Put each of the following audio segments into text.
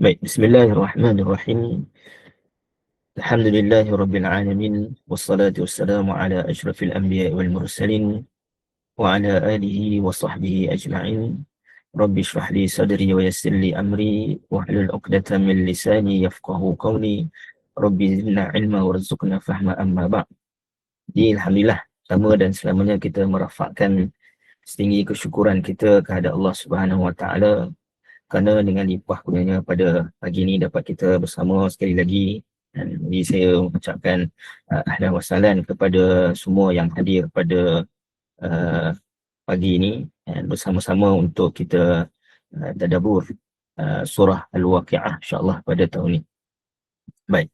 Baik, bismillahirrahmanirrahim. Alhamdulillahirabbil alamin wassalatu wassalamu ala asyrafil anbiya'i wal mursalin wa ala alihi wa sahbihi ajma'in. Rabbi shrah li sadri wa yassir li amri wahlul 'uqdatam min lisani yafqahu qawli. Rabbi zidna ilma warzuqna fahma amma ba'd. Jadi alhamdulillah, pertama dan selamanya kita merafakkan setinggi kesyukuran kita kepada Allah Subhanahu wa taala kerana dengan limpah kurnianya pada pagi ini dapat kita bersama sekali lagi. Dan jadi saya mengucapkan ahlan wa sahlan kepada semua yang hadir pada uh, pagi ini dan bersama-sama untuk kita tadabbur surah Al-Waqi'ah insya-Allah pada tahun ini. Baik.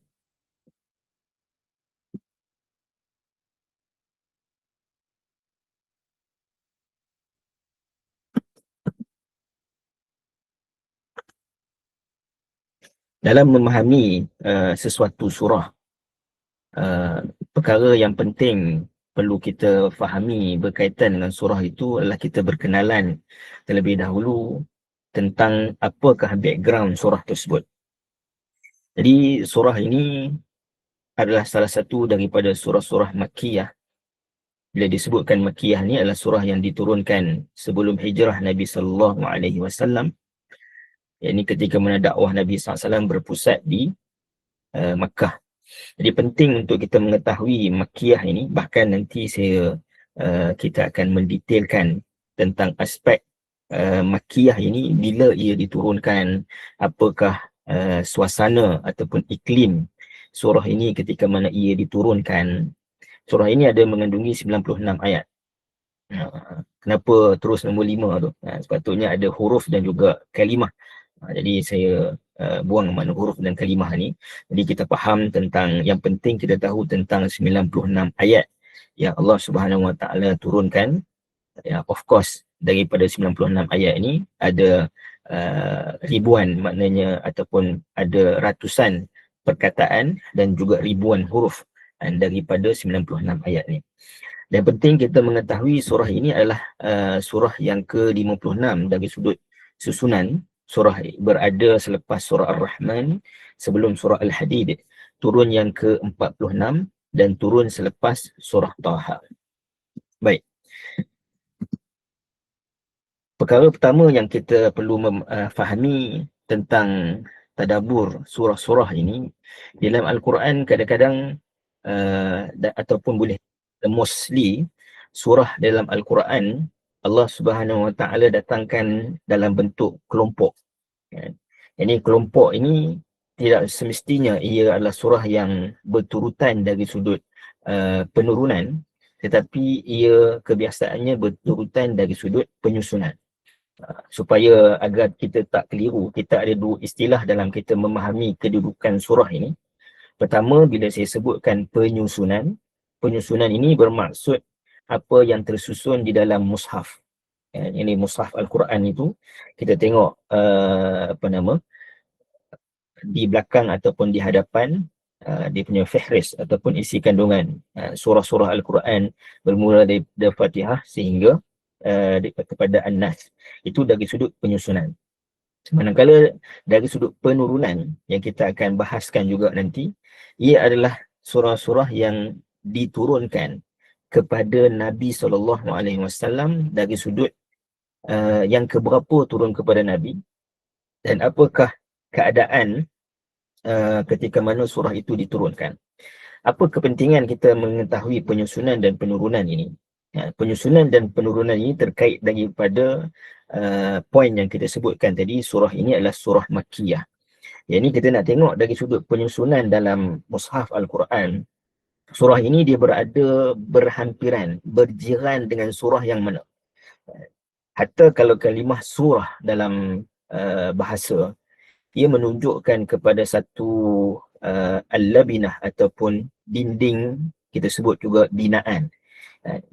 Dalam memahami sesuatu surah, perkara yang penting perlu kita fahami berkaitan dengan surah itu adalah kita berkenalan terlebih dahulu tentang apakah background surah tersebut. Jadi surah ini adalah salah satu daripada surah-surah Makkiyah. Bila disebutkan Makkiyah ni adalah surah yang diturunkan sebelum hijrah Nabi sallallahu alaihi wasallam. Yakni ketika mana dakwah Nabi sallallahu alaihi wasallam berpusat di Makkah. Jadi penting untuk kita mengetahui Makkiyah ini, bahkan nanti kita akan mendetailkan tentang aspek Makkiyah ini, bila ia diturunkan, apakah suasana ataupun iklim surah ini ketika mana ia diturunkan. Surah ini ada mengandungi 96 ayat. Kenapa terus nombor 5 tu? Sepatutnya ada huruf dan juga kalimah. Jadi saya buang makna huruf dan kalimah ni. Jadi kita faham tentang, yang penting kita tahu tentang 96 ayat yang Allah Subhanahu Wa Taala turunkan. Ya, of course daripada 96 ayat ini ada ribuan, maknanya ataupun ada ratusan perkataan dan juga ribuan huruf daripada 96 ayat ni. Dan penting kita mengetahui surah ini adalah surah yang ke-56 dari sudut susunan. Surah berada selepas surah Ar-Rahman, sebelum surah Al-Hadid, turun yang ke-46 dan turun selepas surah Taha. Baik. Perkara pertama yang kita perlu fahami tentang tadabbur surah-surah ini, dalam Al-Quran kadang-kadang ataupun boleh mostly surah dalam Al-Quran Allah Subhanahu Wa Taala datangkan dalam bentuk kelompok. Ini kelompok ini tidak semestinya ia adalah surah yang berturutan dari sudut penurunan, tetapi ia kebiasaannya berturutan dari sudut penyusunan. Supaya agar kita tak keliru, kita ada dua istilah dalam kita memahami kedudukan surah ini. Pertama, bila saya sebutkan penyusunan, penyusunan ini bermaksud apa yang tersusun di dalam mushaf. Ini mushaf Al-Quran itu, kita tengok di belakang ataupun di hadapan dia punya fihris ataupun isi kandungan surah-surah Al-Quran bermula dari Fatihah sehingga kepada An-Nas. Itu dari sudut penyusunan. Manakala dari sudut penurunan yang kita akan bahaskan juga nanti, ia adalah surah-surah yang diturunkan kepada Nabi SAW dari sudut yang keberapa turun kepada Nabi, dan apakah keadaan ketika mana surah itu diturunkan. Apa kepentingan kita mengetahui penyusunan dan penurunan ini? Penyusunan dan penurunan ini terkait daripada poin yang kita sebutkan tadi. Surah ini adalah surah Makkiyah. Yang ini kita nak tengok dari sudut penyusunan dalam mushaf Al-Quran. Surah ini dia berada berhampiran, berjiran dengan surah yang mana. Hatta kalau kalimah surah dalam bahasa, ia menunjukkan kepada satu al-labinah ataupun dinding, kita sebut juga binaan.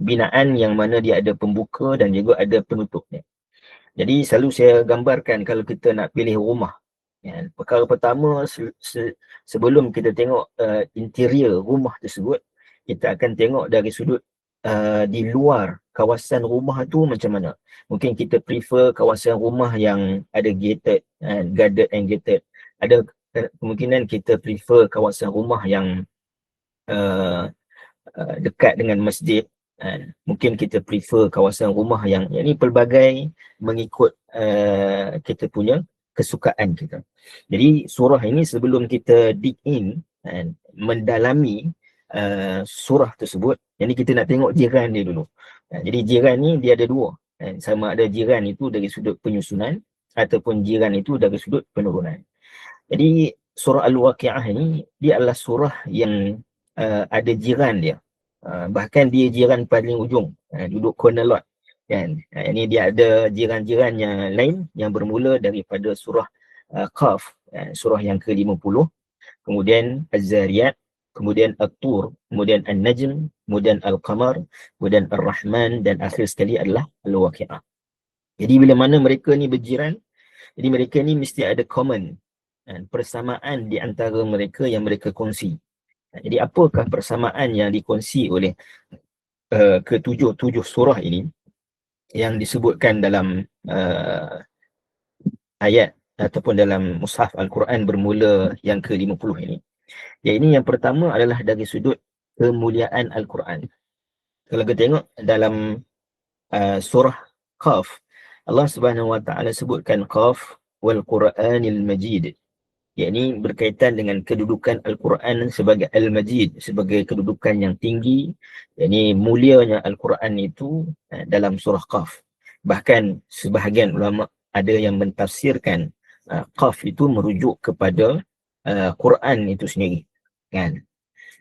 Binaan yang mana dia ada pembuka dan juga ada penutupnya. Jadi selalu saya gambarkan kalau kita nak pilih rumah, perkara pertama sebelum kita tengok interior rumah tersebut, kita akan tengok dari sudut di luar kawasan rumah tu macam mana. Mungkin kita prefer kawasan rumah yang ada gated, guarded and gated, ada kemungkinan kita prefer kawasan rumah yang dekat dengan masjid. Mungkin kita prefer kawasan rumah yang ini pelbagai mengikut kita punya kesukaan kita. Jadi surah ini sebelum kita dig in mendalami surah tersebut, jadi kita nak tengok jiran dia dulu. Jadi jiran ni dia ada dua, sama ada jiran itu dari sudut penyusunan ataupun jiran itu dari sudut penurunan. Jadi surah Al-Waqi'ah ni dia adalah surah yang ada jiran dia. Bahkan dia jiran paling ujung, duduk corner lot kan. Ini dia ada jiran-jiran yang lain yang bermula daripada surah Qaf, surah yang ke-50, kemudian Az-Zariyat, kemudian At-Tur, kemudian An-Najm, kemudian Al-Qamar, kemudian Ar-Rahman, dan akhir sekali adalah Al-Waqi'ah. Jadi bila mana mereka ni berjiran, jadi mereka ni mesti ada common, persamaan di antara mereka yang mereka kongsi. Jadi apakah persamaan yang dikongsi oleh ketujuh surah ini yang disebutkan dalam ayat ataupun dalam mushaf Al-Quran bermula yang ke-50 ini? Yang ini yang pertama adalah dari sudut kemuliaan Al-Quran. Kalau kita tengok dalam surah Qaf, Allah Subhanahu Wa Taala sebutkan Qaf wal Quranil Majid. Yakni berkaitan dengan kedudukan Al-Quran sebagai Al-Majid, sebagai kedudukan yang tinggi. Yakni mulianya Al-Quran itu dalam surah Qaf. Bahkan sebahagian ulama ada yang mentafsirkan Qaf itu merujuk kepada Quran itu sendiri, kan.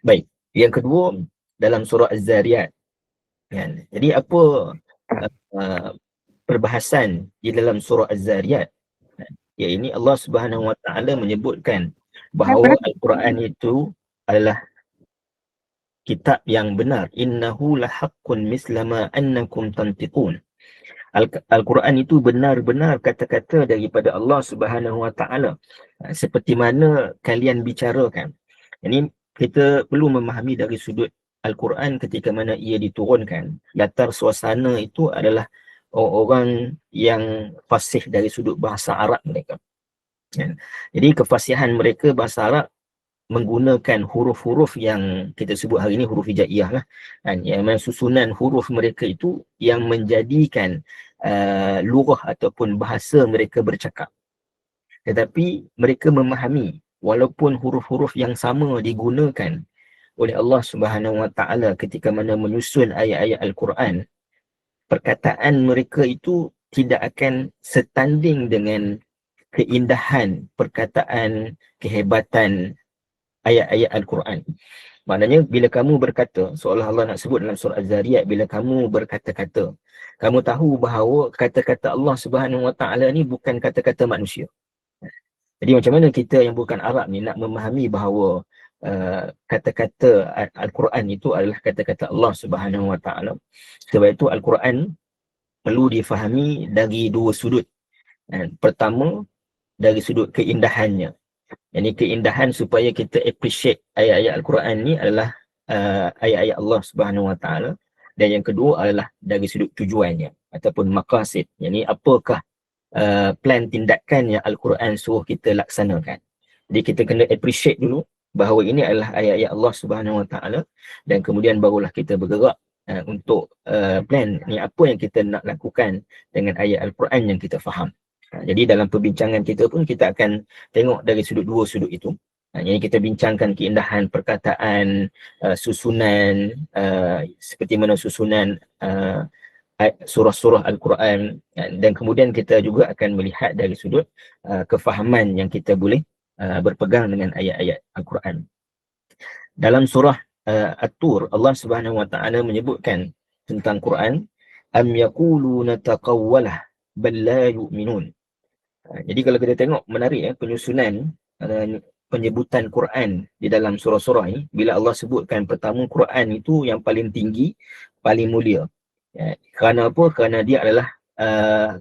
Baik, yang kedua dalam surah Az-Zariyat, kan. Jadi apa perbahasan di dalam surah Az-Zariyat? Ya, ini Allah Subhanahu Wa Taala menyebutkan bahawa Al-Quran itu adalah kitab yang benar. Innahu lahaqqun mislama annakum tantiqun. Al-Quran itu benar-benar kata-kata daripada Allah Subhanahu Wa Taala, seperti mana kalian bicarakan. Ini kita perlu memahami dari sudut Al-Quran ketika mana ia diturunkan. Latar suasana itu adalah orang yang fasih dari sudut bahasa Arab mereka. Jadi kefasihan mereka bahasa Arab menggunakan huruf-huruf yang kita sebut hari ini huruf hijaiyah lah, yang susunan huruf mereka itu yang menjadikan lugah ataupun bahasa mereka bercakap. Tetapi mereka memahami walaupun huruf-huruf yang sama digunakan oleh Allah Subhanahu Wa Taala ketika mana menyusun ayat-ayat Al-Quran, perkataan mereka itu tidak akan setanding dengan keindahan perkataan, kehebatan ayat-ayat Al-Quran. Maknanya bila kamu berkata, seolah Allah nak sebut dalam surah Az-Zariyat, bila kamu berkata-kata, kamu tahu bahawa kata-kata Allah Subhanahu Wa Taala ni bukan kata-kata manusia. Jadi macam mana kita yang bukan Arab ni nak memahami bahawa kata-kata Al-Quran itu adalah kata-kata Allah Subhanahu Wa Taala? Sebab itu Al-Quran perlu difahami dari dua sudut. Pertama, dari sudut keindahannya. Yang ini keindahan supaya kita appreciate ayat-ayat Al-Quran ni adalah ayat-ayat Allah Subhanahu Wa Taala. Dan yang kedua adalah dari sudut tujuannya ataupun maqasid. Yang ini apakah plan tindakan yang Al-Quran suruh kita laksanakan. Jadi kita kena appreciate dulu bahawa ini adalah ayat-ayat Allah Subhanahu Wa Taala, dan kemudian barulah kita bergerak untuk plan ni apa yang kita nak lakukan dengan ayat Al-Quran yang kita faham. Jadi dalam perbincangan kita pun kita akan tengok dari dua sudut itu. Yang kita bincangkan keindahan perkataan, susunan, seperti mana susunan surah-surah Al-Quran, dan kemudian kita juga akan melihat dari sudut kefahaman yang kita boleh berpegang dengan ayat-ayat Al-Quran. Dalam surah At-Tur, Allah Subhanahu Wa Taala menyebutkan tentang Quran, am yaquluna taqawwalah bal la yu'minun. Jadi kalau kita tengok menarik penyusunan penyebutan Quran di dalam surah-surah ini. Bila Allah sebutkan pertama Quran itu yang paling tinggi, paling mulia. Kerana apa? Kerana dia adalah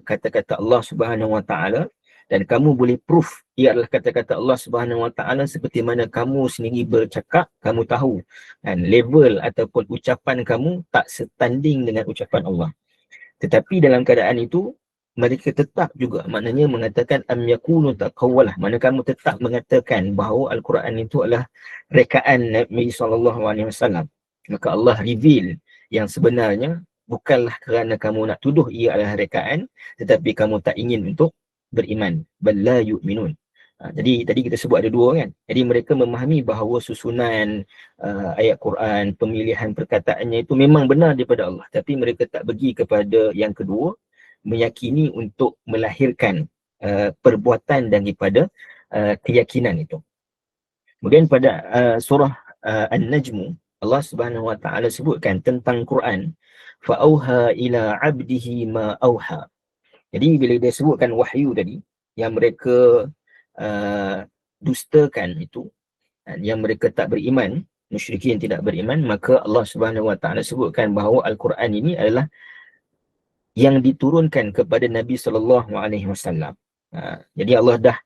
kata-kata Allah Subhanahu Wa Taala, dan kamu boleh proof ia adalah kata-kata Allah Subhanahu Wa Taala seperti mana kamu sendiri bercakap, kamu tahu level ataupun ucapan kamu tak setanding dengan ucapan Allah. Tetapi dalam keadaan itu mereka tetap juga, maknanya mengatakan am yakunu taqawwalah, mana kamu tetap mengatakan bahawa Al-Quran itu adalah rekaan Nabi SAW, maka Allah reveal yang sebenarnya bukanlah kerana kamu nak tuduh ia adalah rekaan, tetapi kamu tak ingin untuk beriman. Bal la yu'minun. Jadi tadi kita sebut ada dua kan. Jadi mereka memahami bahawa susunan ayat Quran, pemilihan perkataannya itu memang benar daripada Allah, tapi mereka tak pergi kepada yang kedua, meyakini untuk melahirkan perbuatan daripada keyakinan itu. Kemudian pada surah An-Najm, Allah Subhanahu Wa Taala sebutkan tentang Quran, fa'auha ila 'abdihi ma auha. Jadi bila dia sebutkan wahyu tadi yang mereka dustakan itu, yang mereka tak beriman, musyrikin tidak beriman, maka Allah Subhanahu Wa Taala sebutkan bahawa Al-Quran ini adalah yang diturunkan kepada Nabi SAW. Jadi Allah dah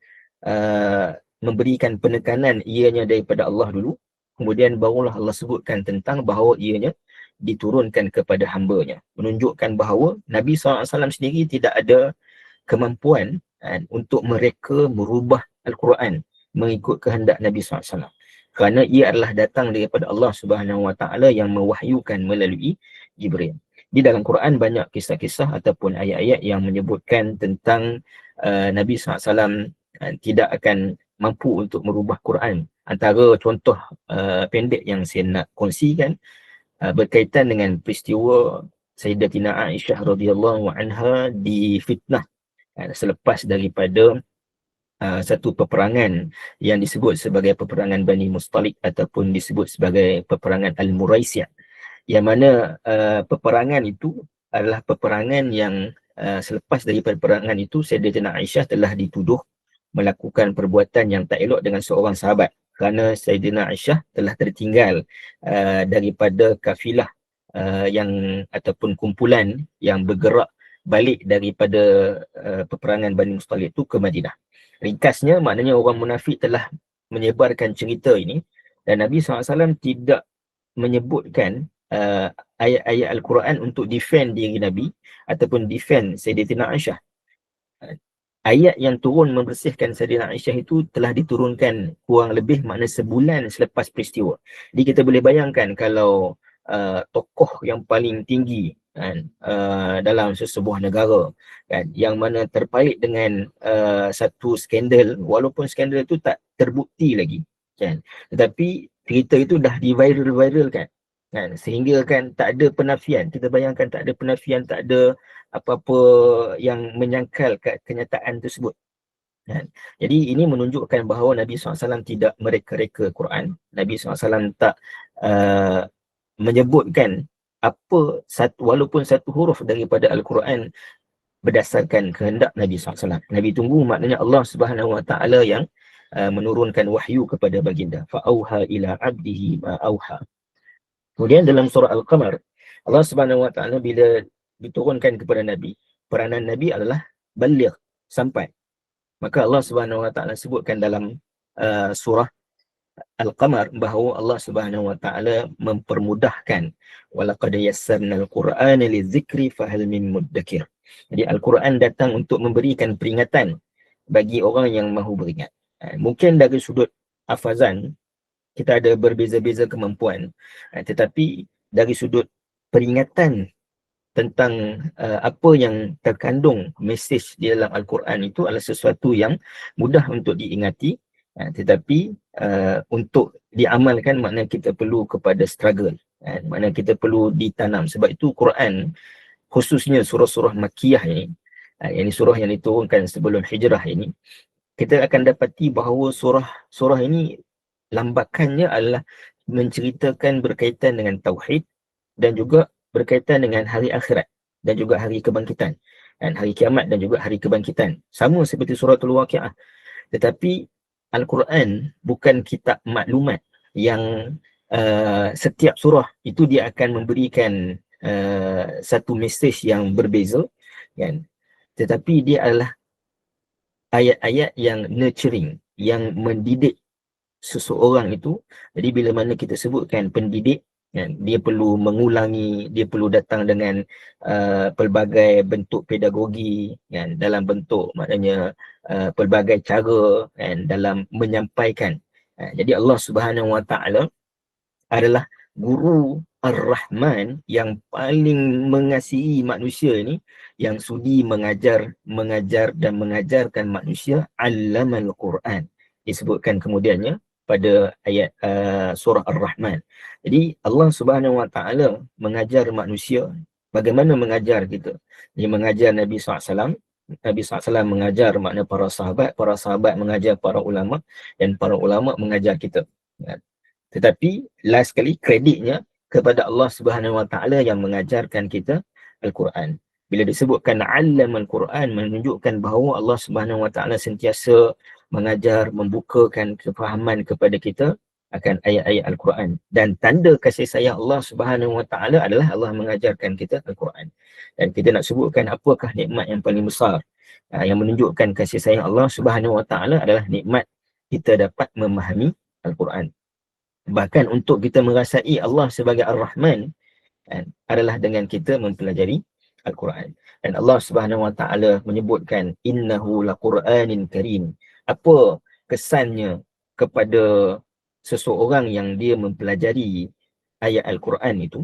memberikan penekanan ianya daripada Allah dulu, kemudian barulah Allah sebutkan tentang bahawa ianya diturunkan kepada hamba-Nya, menunjukkan bahawa Nabi SAW sendiri tidak ada kemampuan untuk mereka merubah Al-Quran mengikut kehendak Nabi SAW, kerana ia adalah datang daripada Allah Subhanahu Wa Taala yang mewahyukan melalui Jibril. Di dalam Quran banyak kisah-kisah ataupun ayat-ayat yang menyebutkan tentang Nabi SAW tidak akan mampu untuk merubah Quran. Antara contoh pendek yang saya nak kongsikan berkaitan dengan peristiwa Sayyidatina Aisyah radhiyallahu anha difitnah selepas daripada satu peperangan yang disebut sebagai peperangan Bani Mustalik ataupun disebut sebagai peperangan Al-Muraisiyah, yang mana peperangan itu adalah peperangan yang selepas dari peperangan itu Sayyidatina Aisyah telah dituduh melakukan perbuatan yang tak elok dengan seorang sahabat, kerana Sayyidatina Aisyah telah tertinggal daripada kafilah yang ataupun kumpulan yang bergerak balik daripada peperangan Bani Mustalik itu ke Madinah. Ringkasnya, maknanya orang munafik telah menyebarkan cerita ini dan Nabi SAW tidak menyebutkan ayat-ayat Al-Quran untuk defend diri Nabi ataupun defend Sayyidatina Aisyah. Ayat yang turun membersihkan Sayyidatina Aisyah itu telah diturunkan kurang lebih makna sebulan selepas peristiwa. Jadi kita boleh bayangkan kalau tokoh yang paling tinggi kan, dalam sesebuah negara kan, yang mana terpalit dengan satu skandal, walaupun skandal itu tak terbukti lagi kan, tetapi cerita itu dah di-viral-viralkan kan, sehingga kan tak ada penafian. Kita bayangkan tak ada penafian, tak ada apa-apa yang menyangkal kenyataan tersebut kan. Jadi ini menunjukkan bahawa Nabi SAW tidak mereka-reka Quran. Nabi SAW tak menyebutkan apa walaupun satu huruf daripada Al-Quran berdasarkan kehendak Nabi SAW. Nabi tunggu, maknanya Allah Subhanahu Wa Taala yang menurunkan wahyu kepada baginda. Fa'auha ila 'abdihi ma auha. Kemudian dalam surah Al-Qamar, Allah Subhanahu Wa Taala bila diturunkan kepada Nabi, peranan Nabi adalah baligh, sampai. Maka Allah Subhanahu Wa Taala sebutkan dalam surah Al-Qamar bahawa Allah Subhanahu Wa Taala mempermudahkan walaqad yassarnal Qur'ana lidzikri fahal min muddakir. Jadi Al-Quran datang untuk memberikan peringatan bagi orang yang mahu beringat. Mungkin dari sudut hafazan kita ada berbeza-beza kemampuan, tetapi dari sudut peringatan tentang apa yang terkandung mesej di dalam Al-Quran itu adalah sesuatu yang mudah untuk diingati, tetapi untuk diamalkan maknanya kita perlu kepada struggle, maknanya kita perlu ditanam. Sebab itu Quran, khususnya surah-surah Makkiyah ini, yang surah yang diturunkan sebelum hijrah ini, kita akan dapati bahawa surah ini lambakannya adalah menceritakan berkaitan dengan tauhid dan juga berkaitan dengan hari akhirat dan juga hari kebangkitan, dan hari kiamat dan juga hari kebangkitan. Sama seperti suratul Waqiah. Tetapi Al-Quran bukan kitab maklumat yang setiap surah itu dia akan memberikan satu mesej yang berbeza kan, tetapi dia adalah ayat-ayat yang nurturing, yang mendidik seseorang itu. Jadi bila mana kita sebutkan pendidik kan? Dia perlu mengulangi, dia perlu datang dengan pelbagai bentuk pedagogi, kan? Dalam bentuk maknanya pelbagai cara, kan? Dalam menyampaikan. Jadi Allah Subhanahu Wa Taala adalah guru Ar-Rahman yang paling mengasihi manusia ini, yang sudi mengajar dan mengajarkan manusia Allamal Quran. Disebutkan kemudiannya pada ayat surah Ar-Rahman. Jadi Allah Subhanahu Wa Taala mengajar manusia. Bagaimana mengajar kita? Dia mengajar Nabi SAW. Nabi SAW mengajar makna para sahabat mengajar para ulama, dan para ulama mengajar kita. Tetapi last sekali kreditnya kepada Allah Subhanahu Wa Taala yang mengajarkan kita Al-Quran. Bila disebutkan Allamal Quran, menunjukkan bahawa Allah Subhanahu Wa Taala sentiasa mengajar, membukakan kefahaman kepada kita akan ayat-ayat Al-Quran. Dan tanda kasih sayang Allah Subhanahu Wa Taala adalah Allah mengajarkan kita Al-Quran. Dan kita nak sebutkan apakah nikmat yang paling besar yang menunjukkan kasih sayang Allah Subhanahu Wa Taala adalah nikmat kita dapat memahami Al-Quran. Bahkan untuk kita merasai Allah sebagai Ar-Rahman, kan, adalah dengan kita mempelajari Al-Quran. Dan Allah Subhanahu Wa Taala menyebutkan innahu laqur'anin karim. Apa kesannya kepada seseorang yang dia mempelajari ayat Al-Quran itu?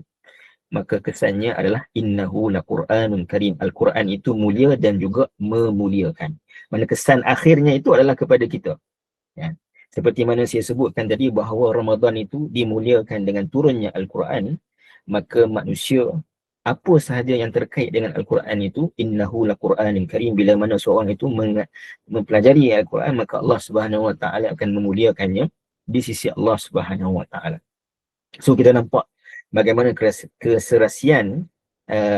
Maka kesannya adalah innahu laqur'anun karim. Al-Quran itu mulia dan juga memuliakan. Mana kesan akhirnya itu adalah kepada kita. Ya. Seperti mana saya sebutkan tadi bahawa Ramadan itu dimuliakan dengan turunnya Al-Quran, maka manusia apa sahaja yang terkait dengan Al-Quran itu, innahu laqur'anin karim, bila mana seorang itu mempelajari Al-Quran, maka Allah Subhanahu Wa Taala akan memuliakannya di sisi Allah Subhanahu Wa Taala. So kita nampak bagaimana keserasian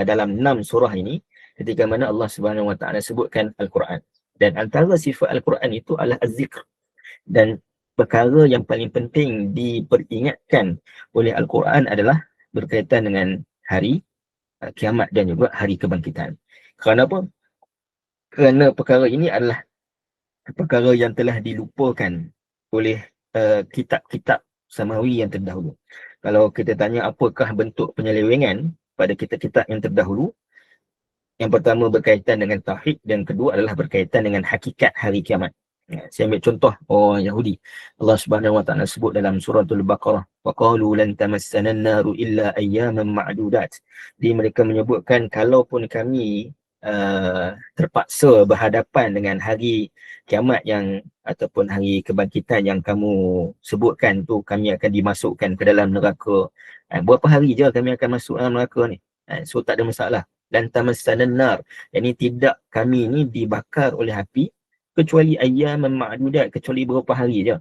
dalam 6 surah ini ketika mana Allah Subhanahu Wa Taala sebutkan Al-Quran. Dan antara sifat Al-Quran itu adalah az-zikr. Dan perkara yang paling penting diperingatkan oleh Al-Quran adalah berkaitan dengan hari kiamat dan juga hari kebangkitan. Kerana apa? Kerana perkara ini adalah perkara yang telah dilupakan oleh kitab-kitab samawi yang terdahulu. Kalau kita tanya apakah bentuk penyelewengan pada kitab-kitab yang terdahulu, yang pertama berkaitan dengan tauhid, dan kedua adalah berkaitan dengan hakikat hari kiamat. Saya ambil contoh orang Yahudi. Allah Subhanahu Wa Taala sebut dalam suratul Baqarah, wa qalu lan tamassana an-naru illa ayyaman ma'dudat. Jadi mereka menyebutkan kalaupun kami terpaksa berhadapan dengan hari kiamat yang ataupun hari kebangkitan yang kamu sebutkan tu, kami akan dimasukkan ke dalam neraka. Berapa hari je kami akan masuk dalam neraka ni? So tak ada masalah. Lan tamassana an-nar. Yani tidak kami ni dibakar oleh api kecuali ayyaman ma'dudat, kecuali beberapa hari je.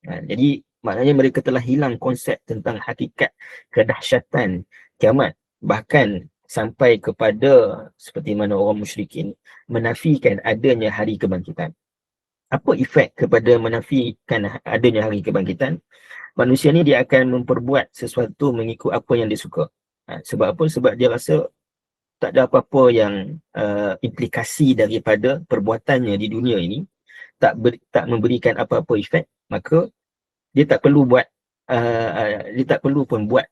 Jadi maknanya mereka telah hilang konsep tentang hakikat kedahsyatan kiamat. Bahkan sampai kepada seperti mana orang musyrikin menafikan adanya hari kebangkitan. Apa efek kepada menafikan adanya hari kebangkitan? Manusia ni dia akan memperbuat sesuatu mengikut apa yang dia suka. Sebab apa? Sebab dia rasa tak ada apa-apa yang implikasi daripada perbuatannya di dunia ini, tak memberikan apa-apa efek, maka dia tak perlu buat dia tak perlu pun buat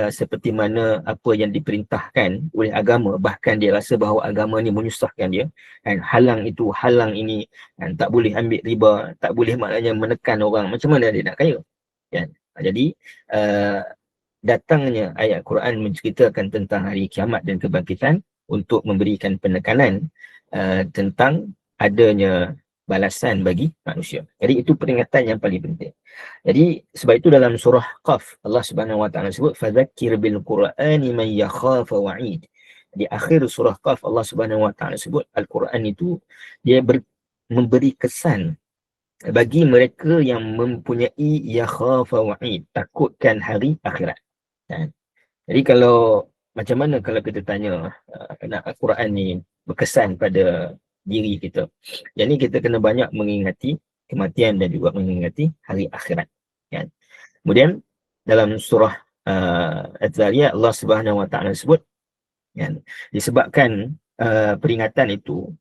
seperti mana apa yang diperintahkan oleh agama. Bahkan dia rasa bahawa agama ni menyusahkan dia, kan, halang itu, halang ini, kan, tak boleh ambil riba, tak boleh maknanya menekan orang, macam mana dia nak kaya, kan? Jadi datangnya ayat Quran menceritakan tentang hari kiamat dan kebangkitan untuk memberikan penekanan tentang adanya balasan bagi manusia. Jadi itu peringatan yang paling penting. Jadi sebab itu dalam surah Qaf Allah Subhanahu Wa Taala sebut fadzakir bil Qur'ani man yakhafa wa'id. Di akhir surah Qaf Allah Subhanahu Wa Taala sebut Al-Quran itu dia memberi kesan bagi mereka yang mempunyai yakhafa wa'id, takutkan hari akhirat. Jadi kalau macam mana kalau kita tanya nak Al-Quran ni berkesan pada diri kita, jadi kita kena banyak mengingati kematian dan juga mengingati hari akhirat, kan? Kemudian dalam surah Az-Zariyat Allah Subhanahu Wa Taala sebut, kan, disebabkan peringatan itu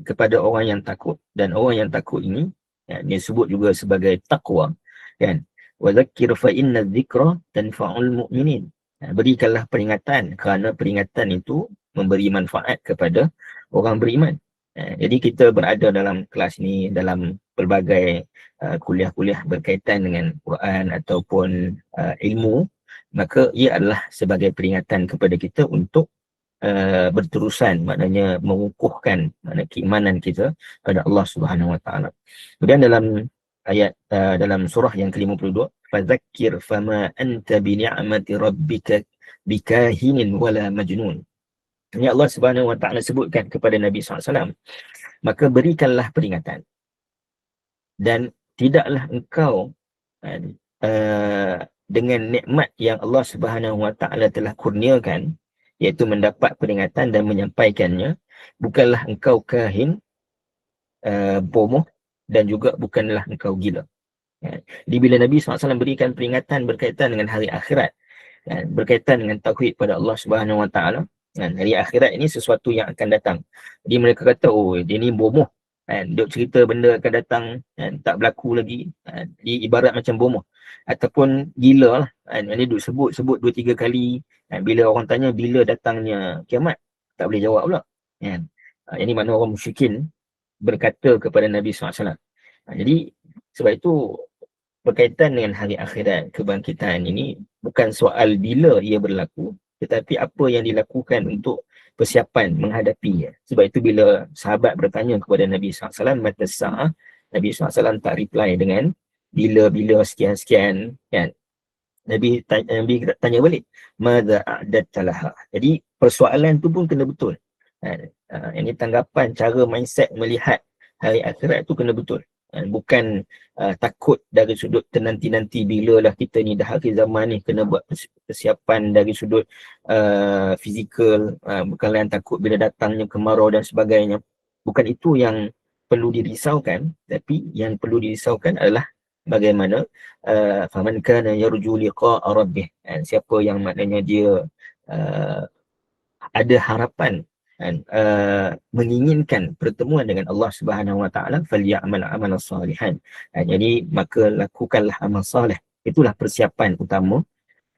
kepada orang yang takut, dan orang yang takut ini dia sebut juga sebagai taqwa, kan? Wa dzakkir fa inna dzikra tanfa'ul mu'minin. Berikanlah peringatan kerana peringatan itu memberi manfaat kepada orang beriman. Jadi kita berada dalam kelas ni, dalam pelbagai kuliah-kuliah berkaitan dengan Quran ataupun ilmu, maka ia adalah sebagai peringatan kepada kita untuk berterusan, maknanya mengukuhkan keimanan kita pada Allah Subhanahu Wa Taala. Kemudian dalam ayat dalam surah yang ke-52, fadzakir fama anta bi ni'mati rabbika bikahinin wala majnun. Ini Allah Subhanahu Wa Taala sebutkan kepada Nabi SAW, maka berikanlah peringatan dan tidaklah engkau dengan nikmat yang Allah Subhanahu Wa Taala telah kurniakan, iaitu mendapat peringatan dan menyampaikannya, bukanlah engkau kahin, bomoh, dan juga bukanlah engkau gila. Jadi bila Nabi SAW berikan peringatan berkaitan dengan hari akhirat, berkaitan dengan tauhid pada Allah Subhanahu Wa Taala, hari akhirat ini sesuatu yang akan datang. Jadi mereka kata, oh dia ni bomoh, duk cerita benda akan datang, tak berlaku lagi, jadi ibarat macam bomoh ataupun gila lah. Dia duk sebut 2-3 kali. Bila orang tanya bila datangnya kiamat, tak boleh jawab pula. Ini makna orang musyrikin berkata kepada Nabi SAW. Jadi sebab itu berkaitan dengan hari akhirat, kebangkitan ini bukan soal bila ia berlaku, tetapi apa yang dilakukan untuk persiapan menghadapinya. Sebab itu bila sahabat bertanya kepada Nabi SAW, mata sa'ah, Nabi SAW tak reply dengan bila sekian-sekian, kan? Nabi tanya balik, madza a'dadta laha. Jadi persoalan tu pun kena betul. Ini tanggapan, cara mindset melihat hari akhirat tu kena betul. Bukan takut dari sudut nanti bila lah kita ni dah akhir zaman ni, kena buat persiapan dari sudut fizikal, bukanlah yang takut bila datangnya kemarau dan sebagainya. Bukan itu yang perlu dirisaukan, tapi yang perlu dirisaukan adalah bagaimana faman kana yarju liqa'a rabbih, siapa yang maknanya dia ada harapan dan menginginkan pertemuan dengan Allah Subhanahu Wa Taala, falyamal amalan salihan. Jadi maka lakukanlah amal soleh. Itulah persiapan utama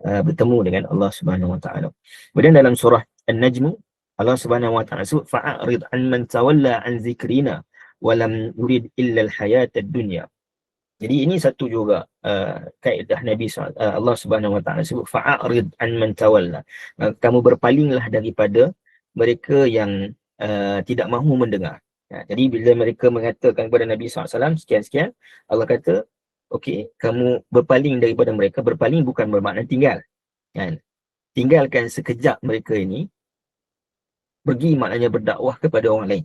bertemu dengan Allah Subhanahu Wa Taala. Kemudian dalam surah An-Najm, Allah Subhanahu Wa Taala sebut fa'arid an man tawalla an zikrina wa lam yurid illa al-hayata ad-dunya. Jadi ini satu juga kaedah Nabi Allah Subhanahu Wa Taala sebut fa'arid an man tawalla. Kamu berpalinglah daripada mereka yang tidak mahu mendengar. Jadi bila mereka mengatakan kepada Nabi SAW sekian-sekian, Allah kata, okey, kamu berpaling daripada mereka. Berpaling bukan bermakna tinggal, kan? Tinggalkan sekejap mereka ini, pergi maknanya berdakwah kepada orang lain.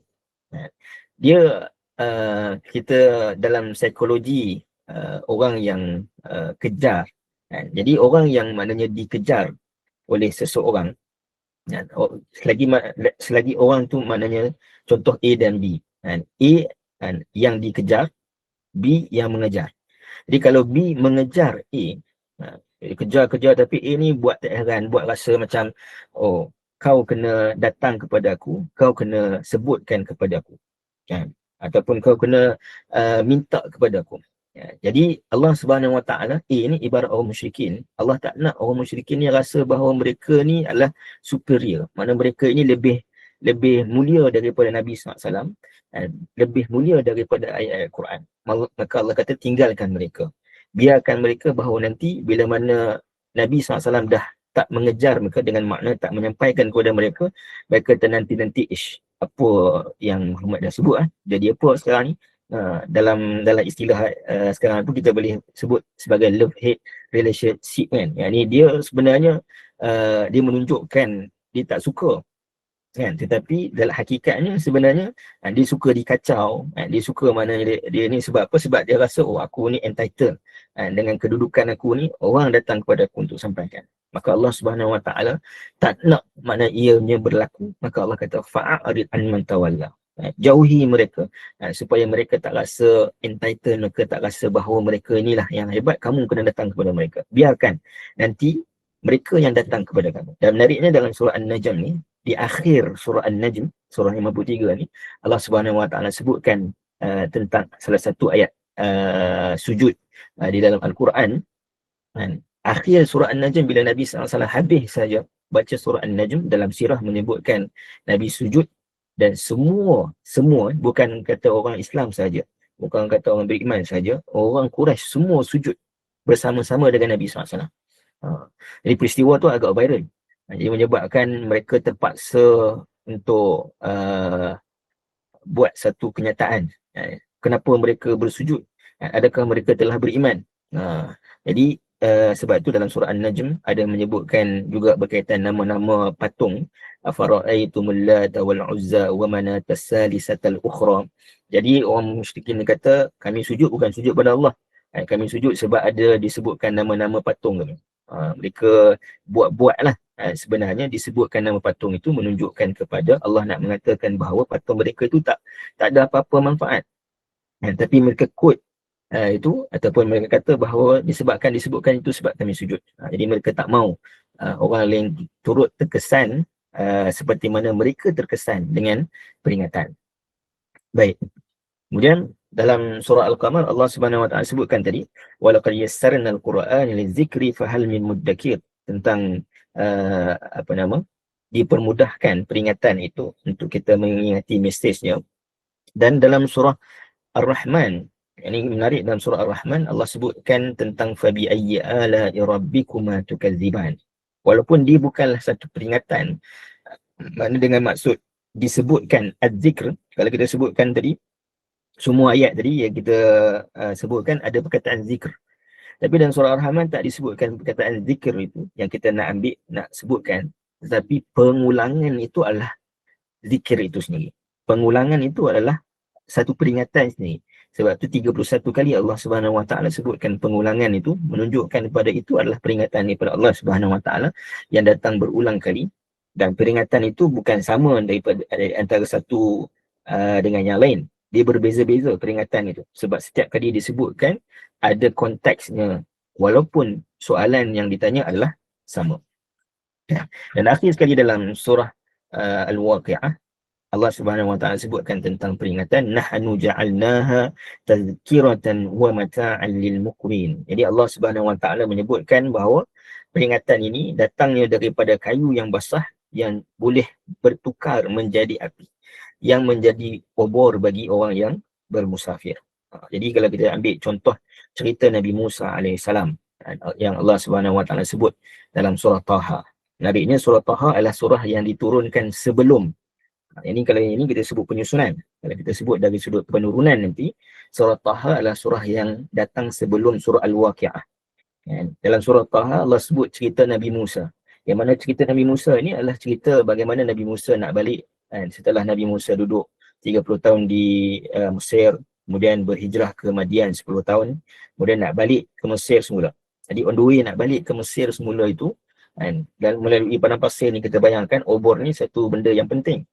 Dia kita dalam psikologi orang yang kejar, jadi orang yang maknanya dikejar oleh seseorang, selagi orang tu maknanya contoh A dan B, A yang dikejar, B yang mengejar. Jadi kalau B mengejar A, kejar tapi A ni buat tak heran, buat rasa macam, oh kau kena datang kepada aku, kau kena sebutkan kepada aku, kan? Ataupun kau kena minta kepada aku. Jadi Allah Subhanahu Wa Taala, ini ibarat orang musyrikin. Allah tak nak orang musyrikin ni rasa bahawa mereka ni adalah superior. Mana mereka ini lebih mulia daripada Nabi SAW, lebih mulia daripada ayat-ayat Quran. Maka Allah kata tinggalkan mereka. Biarkan mereka bahawa nanti bila mana Nabi SAW dah tak mengejar mereka, dengan makna tak menyampaikan kepada mereka, mereka nanti apa yang Muhammad dah sebut, jadi apa sekarang ni, dalam istilah sekarang tu kita boleh sebut sebagai love hate relationship, kan? Yang ni dia sebenarnya dia menunjukkan dia tak suka, kan? Tetapi dalam hakikatnya sebenarnya dia suka dikacau, dia suka mana dia ni sebab apa? Sebab dia rasa, oh aku ni entitled, dengan kedudukan aku ni orang datang kepada aku untuk sampaikan. Maka Allah Subhanahu Wa Taala tak nak mana ianya berlaku. Maka Allah kata fa'arid an man tawalla, jauhi mereka, supaya mereka tak rasa entitled, mereka tak rasa bahawa mereka inilah yang hebat, kamu kena datang kepada mereka. Biarkan nanti mereka yang datang kepada kamu. Dan menariknya dalam surah An-Najm ni, di akhir surah An-Najm, surah 53 ni, Allah Subhanahu Wa Taala sebutkan tentang salah satu ayat sujud di dalam Al-Quran, akhir surah An-Najm bila Nabi SAW habis saja baca surah An-Najm, dalam sirah menyebutkan Nabi sujud, dan semua bukan kata orang Islam saja, bukan kata orang beriman saja, orang Quraisy semua sujud bersama-sama dengan Nabi SAW. Jadi peristiwa tu agak viral. Jadi menyebabkan mereka terpaksa untuk buat satu kenyataan. Kenapa mereka bersujud? Adakah mereka telah beriman? Jadi sebab itu dalam surah An-Najm ada menyebutkan juga berkaitan nama-nama patung. Afara'aitumul Lata wal Uzza wa Manata as-salisatal ukhra. Jadi orang musyrikin kata, kami sujud bukan sujud pada Allah. Kami sujud sebab ada disebutkan nama-nama patung kami. Mereka buat-buatlah. Sebenarnya disebutkan nama patung itu menunjukkan kepada Allah nak mengatakan bahawa patung mereka itu tak ada apa-apa manfaat. Tapi mereka quote itu, ataupun mereka kata bahawa disebutkan itu sebab kami sujud. Jadi mereka tak mau orang lain turut terkesan seperti mana mereka terkesan dengan peringatan. Baik. Kemudian dalam surah Al-Qamar Allah Subhanahu Wa Taala sebutkan tadi, walaqad yassarnal Qur'ana lizikri fahal min muddakir, tentang dipermudahkan peringatan itu untuk kita mengingati mesejnya. Dan dalam surah Ar-Rahman, ini menarik, dalam surah Ar-Rahman Allah sebutkan tentang fabi ayyi ala'i rabbikuma tukadziban. Walaupun dia bukanlah satu peringatan, makna dengan maksud disebutkan az-zikr. Kalau kita sebutkan tadi, semua ayat tadi yang kita sebutkan ada perkataan zikr. Tapi dalam surah Ar-Rahman tak disebutkan perkataan zikr itu yang kita nak ambil, nak sebutkan. Tetapi pengulangan itu adalah zikir itu sendiri. Pengulangan itu adalah satu peringatan sendiri. Sebab tu 31 kali Allah Subhanahu Wa Taala sebutkan pengulangan itu, menunjukkan kepada itu adalah peringatan daripada Allah Subhanahu Wa Taala yang datang berulang kali. Dan peringatan itu bukan sama daripada antara satu dengan yang lain. Dia berbeza-beza peringatan itu. Sebab setiap kali disebutkan ada konteksnya, walaupun soalan yang ditanya adalah sama. Dan akhir sekali dalam surah Al-Waqi'ah, Allah Subhanahu Wa Taala sebutkan tentang peringatan, nahnu ja'alnaha tazkiratan wa mata'an lil muqwin. Jadi Allah Subhanahu Wa Taala menyebutkan bahawa peringatan ini datangnya daripada kayu yang basah yang boleh bertukar menjadi api, yang menjadi obor bagi orang yang bermusafir. Jadi kalau kita ambil contoh cerita Nabi Musa alaihissalam yang Allah Subhanahu Wa Taala sebut dalam surah Taha. Menariknya surah Taha adalah surah yang diturunkan sebelum. Ini kalau ini kita sebut penyusunan. Kalau kita sebut dari sudut penurunan nanti, surah Taha adalah surah yang datang sebelum surah Al-Waqi'ah. Dalam surah Taha Allah sebut cerita Nabi Musa. Yang mana cerita Nabi Musa ini adalah cerita bagaimana Nabi Musa nak balik setelah Nabi Musa duduk 30 tahun di Mesir, kemudian berhijrah ke Madian 10 tahun, kemudian nak balik ke Mesir semula. Jadi on the way nak balik ke Mesir semula itu, dan melalui padang pasir ni, kita bayangkan obor ni satu benda yang penting.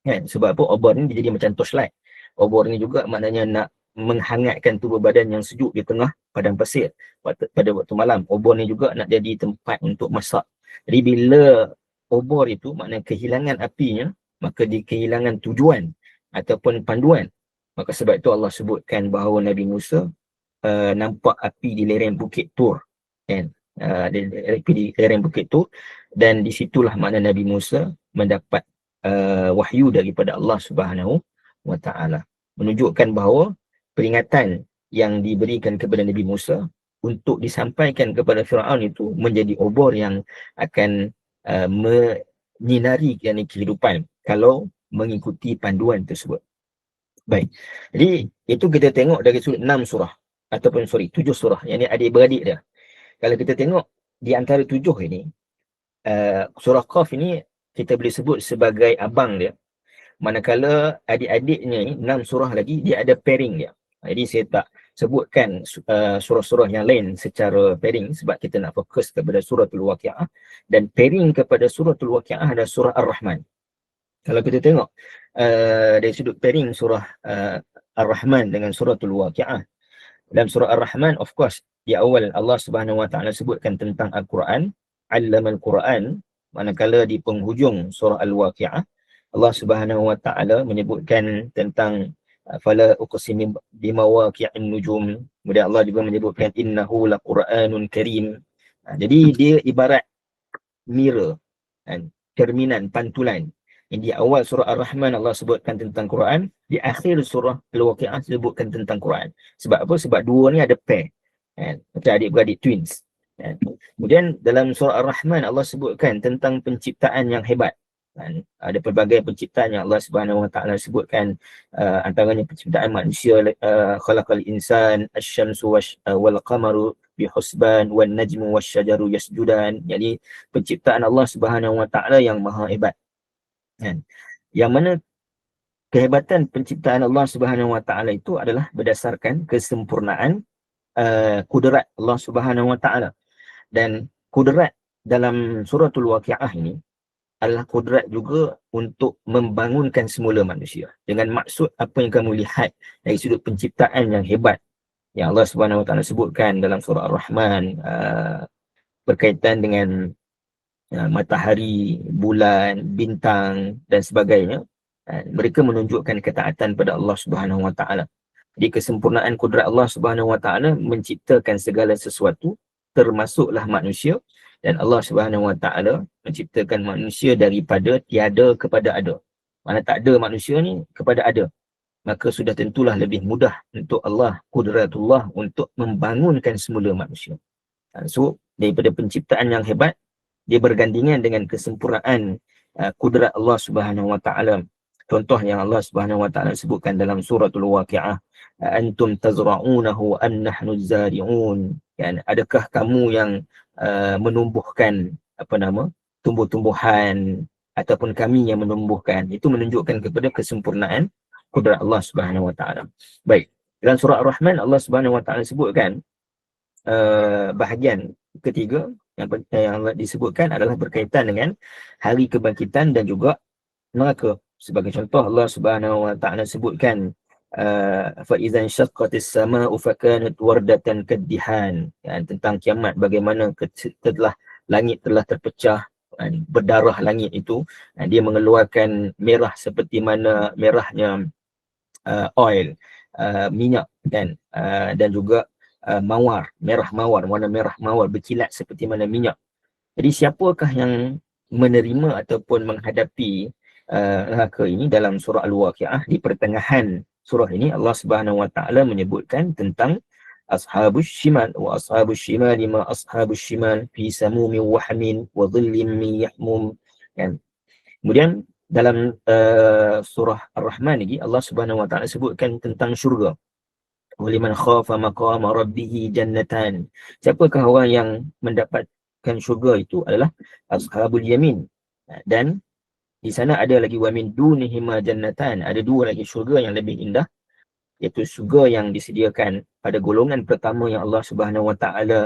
Sebab apa? Obor ni dia jadi macam torchlight. Obor ni juga maknanya nak menghangatkan tubuh badan yang sejuk di tengah padang pasir pada waktu malam. Obor ni juga nak jadi tempat untuk masak. Jadi bila obor itu maknanya kehilangan apinya, maka dia kehilangan tujuan ataupun panduan. Maka sebab itu Allah sebutkan bahawa Nabi Musa nampak api di lereng Bukit Tur. Di lereng Bukit Tur, dan disitulah makna Nabi Musa mendapat wahyu daripada Allah Subhanahu Wa Taala, menunjukkan bahawa peringatan yang diberikan kepada Nabi Musa untuk disampaikan kepada Firaun itu menjadi obor yang akan menyinari kehidupan kalau mengikuti panduan tersebut. Baik. Jadi itu kita tengok dari sudut 6 surah ataupun 7 surah yang ini adik-beradik dia. Kalau kita tengok di antara 7 ini, surah Qaf ini kita boleh sebut sebagai abang dia. Manakala adik-adiknya ni 6 surah lagi dia ada pairing dia. Jadi saya tak sebutkan surah-surah yang lain secara pairing sebab kita nak fokus kepada suratul Waqi'ah, dan pairing kepada suratul Waqi'ah adalah surah Ar-Rahman. Kalau kita tengok dari sudut pairing surah Ar-Rahman dengan suratul Waqi'ah, dalam surah Ar-Rahman of course di awal Allah Subhanahu Wa Taala sebutkan tentang Al-Quran, 'allamal Quran. Manakala di penghujung surah Al-Waqi'ah Allah Subhanahu Wa Taala menyebutkan tentang fala uqsimu bimawaqi'in nujum. Kemudian Allah juga menyebutkan innahu laqur'anun karim. Jadi dia ibarat mirror, kan, cerminan, pantulan. Di awal surah Ar-Rahman Allah sebutkan tentang Quran, di akhir surah Al-Waqi'ah sebutkan tentang Quran. Sebab apa? Sebab dua ni ada pair, kan? Macam adik-beradik twins, kan? Kemudian dalam surah Ar-Rahman Allah sebutkan tentang penciptaan yang hebat, kan? Ada pelbagai penciptaan yang Allah Subhanahu Wa Taala sebutkan, antaranya penciptaan manusia, khalaqal insan, asy-syamsu wal qamaru bihusban wan najmu wasyajaru yasjudan. Jadi penciptaan Allah Subhanahu Wa Taala yang maha hebat, kan? Yang mana kehebatan penciptaan Allah Subhanahu Wa Taala itu adalah berdasarkan kesempurnaan kudrat Allah Subhanahu Wa Taala. Dan kudrat dalam suratul Waqi'ah ini adalah kudrat juga untuk membangunkan semula manusia. Dengan maksud apa yang kamu lihat dari sudut penciptaan yang hebat yang Allah Subhanahu Wa Taala sebutkan dalam surah Ar-Rahman, berkaitan dengan matahari, bulan, bintang dan sebagainya, mereka menunjukkan ketaatan pada Allah Subhanahu Wa Taala. Jadi kesempurnaan kudrat Allah Subhanahu Wa Taala menciptakan segala sesuatu, termasuklah manusia, dan Allah Subhanahu Wa Taala menciptakan manusia daripada tiada kepada ada. Mana tak ada manusia ni kepada ada, maka sudah tentulah lebih mudah untuk Allah, kudratullah, untuk membangunkan semula manusia. So daripada penciptaan yang hebat, dia bergandingan dengan kesempurnaan kudrat Allah Subhanahu Wa Taala. Contoh yang Allah Subhanahu Wa Taala sebutkan dalam suratul Waqi'ah, antum tazra'unahu am nahnu zari'un. Kan, adakah kamu yang menumbuhkan tumbuh-tumbuhan ataupun kami yang menumbuhkan? Itu menunjukkan kepada kesempurnaan kudrat Allah Subhanahu Wa Taala. Baik, dalam surah Ar-Rahman Allah Subhanahu Wa Taala sebutkan bahagian ketiga yang disebutkan adalah berkaitan dengan hari kebangkitan dan juga neraka. Sebagai contoh, Allah Subhanahu Wa Taala sebutkan fa idzan syaqqatis samaa'u fakanat wardatan kaddihan, tentang kiamat, bagaimana setelah langit telah terpecah, berdarah langit itu, dia mengeluarkan merah seperti mana merahnya oil, minyak, kan, dan juga mawar, merah mawar, warna merah mawar berkilat seperti mana minyak. Jadi siapakah yang menerima ataupun menghadapi neraka ini? Dalam surah Al-Waqi'ah, di pertengahan surah ini Allah Subhanahu Wa Taala menyebutkan tentang ashabus shimal, wa ashabus shimal ma ashabus shimal fi samumin wa hamin wa dhillim min yahmum, kan. Kemudian dalam surah Ar-Rahman lagi Allah Subhanahu Wa Taala sebutkan tentang syurga. Waliman khafa maqama rabbih jannatan. Siapakah orang yang mendapatkan syurga itu adalah ashabul yamin. Dan di sana ada lagi wa min dunihima jannatan, ada dua lagi syurga yang lebih indah, iaitu syurga yang disediakan pada golongan pertama yang Allah Subhanahu Wa Taala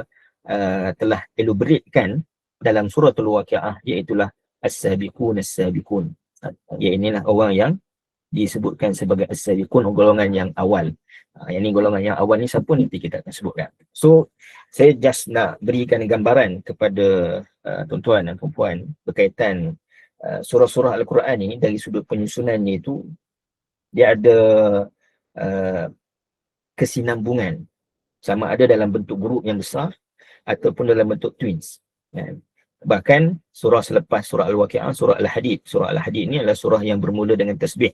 telah elaboratekan dalam suratul Waqi'ah, iaitu as-sabiqun as-sabiqun. Inilah orang yang disebutkan sebagai as-sabiqun, golongan yang awal. Yang ni golongan yang awal ni siapa, nanti kita akan sebutkan. So saya just nak berikan gambaran kepada tuan-tuan dan puan-puan berkaitan surah-surah Al-Quran ini. Dari sudut penyusunannya itu, dia ada kesinambungan, sama ada dalam bentuk grup yang besar ataupun dalam bentuk twins. Bahkan surah selepas surah Al-Waqi'ah, surah Al-Hadid. Surah Al-Hadid ni adalah surah yang bermula dengan tasbih.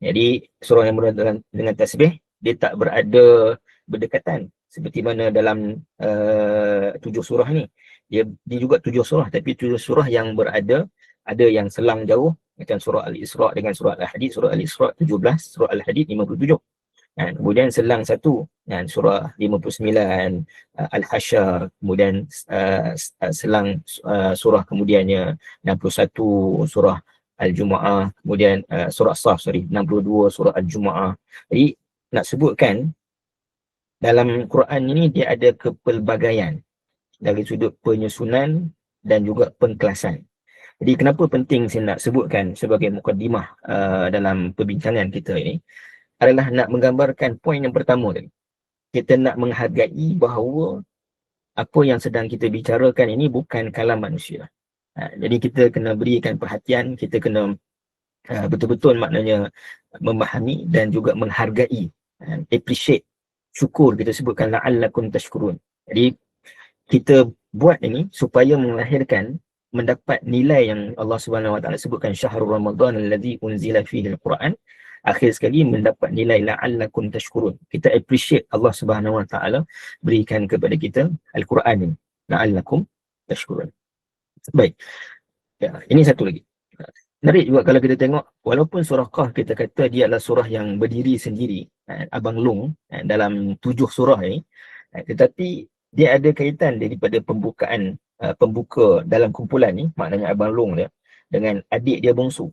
Jadi surah yang bermula dengan tasbih, dia tak berada berdekatan seperti mana dalam 7 surah ni. Dia juga 7 surah, tapi 7 surah yang berada, ada yang selang jauh, macam surah Al-Isra' dengan surah Al-Hadid. Surah Al-Isra' 17, surah Al-Hadid 57. Kemudian selang satu, surah 59 Al-Hasyr. Kemudian selang surah kemudiannya 61 surah Al-Jumu'ah. Kemudian surah Saf, 62 surah Al-Jumu'ah. Jadi nak sebutkan dalam Quran ini dia ada kepelbagaian dari sudut penyusunan dan juga pengkelasan. Jadi kenapa penting saya nak sebutkan sebagai mukadimah dalam perbincangan kita ini, adalah nak menggambarkan poin yang pertama tadi. Kita nak menghargai bahawa apa yang sedang kita bicarakan ini bukan kalam manusia. Jadi kita kena berikan perhatian, kita kena betul-betul maknanya memahami dan juga menghargai, appreciate, syukur. Kita sebutkan la'allakum tashkurun. Jadi kita buat ini supaya melahirkan mendapat nilai yang Allah Subhanahu Wa Taala sebutkan, syahrul Ramadan allazi unzila fihi al-Quran. Akhir sekali mendapat nilai la'allakum tashkurun. Kita appreciate Allah Subhanahu Wa Taala berikan kepada kita Al-Quran ini. La'allakum tashkurun. Baik. Ya, ini satu lagi. Menarik juga kalau kita tengok, walaupun surah Qaf kita kata dia adalah surah yang berdiri sendiri, Abang Long, dalam 7 surah ini, tetapi dia ada kaitan daripada pembuka dalam kumpulan ni, maknanya Abang Long dia, dengan adik dia bongsu.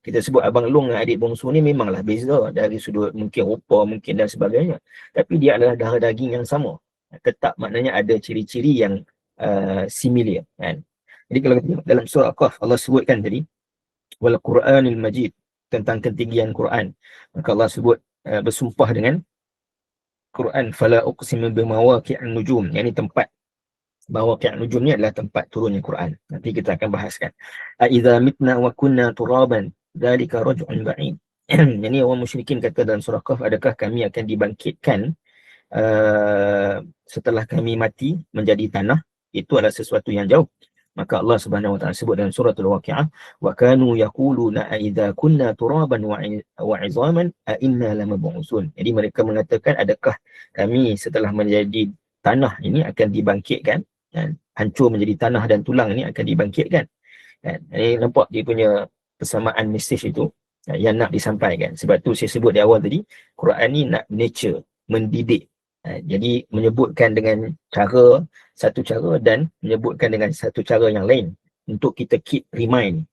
Kita sebut Abang Long dengan adik bongsu ni memanglah beza dari sudut mungkin rupa, mungkin dan sebagainya. Tapi dia adalah darah daging yang sama. Tetap maknanya ada ciri-ciri yang similar. Jadi kalau kita dalam surah Qaf, Allah sebutkan tadi, wal Quranil Majid, tentang ketinggian Quran. Maka Allah sebut bersumpah dengan Quran, fala uqsimu bimawaqi'an nujum. Yang ini tempat mawaqi'an nujum ni adalah tempat turunnya Quran. Nanti kita akan bahaskan. Aiza mitna wa kunna turaban dzalika raj'un ba'id. Yang ni orang musyrikin kata dalam surah Qaf, adakah kami akan dibangkitkan setelah kami mati menjadi tanah? Itu adalah sesuatu yang jauh. Maka Allah Subhanahu Wa Taala sebut dalam surah Al-Waqi'ah, wa kanu yaquluna aidza kunna turaban wa 'idhaman a inna lamab'usun. Jadi mereka mengatakan, adakah kami setelah menjadi tanah ini akan dibangkitkan, hancur menjadi tanah dan tulang ini akan dibangkitkan. Ini nampak dia punya persamaan mesej itu yang nak disampaikan. Sebab tu saya sebut di awal tadi, Quran ni nak nature, mendidik. Jadi menyebutkan dengan satu cara dan menyebutkan dengan satu cara yang lain untuk kita keep remind,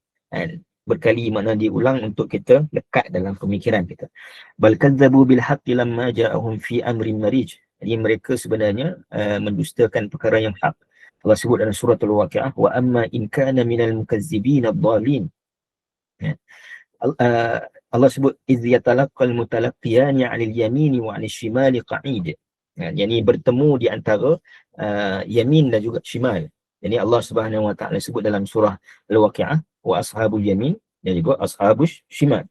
berkali mana diulang untuk kita lekat dalam pemikiran kita. Bal kadzabu bil haqqi lamma ja'ahum fi amrin marij. Jadi mereka sebenarnya mendustakan perkara yang hak. Allah sebut dalam surah Al-Waqi'ah, wa amma in kana minal mukazzibin ad-dhalin. Allah sebut iz yatalaqqal mutalaqqiyani 'anil yamini wa 'anil shimali qa'id. Yang ini bertemu di antara yamin dan juga shimal. Jadi Allah Subhanahu Wa Taala sebut dalam surah Al-Waqi'ah, wa ashabul yamin dan juga ashabus shimal.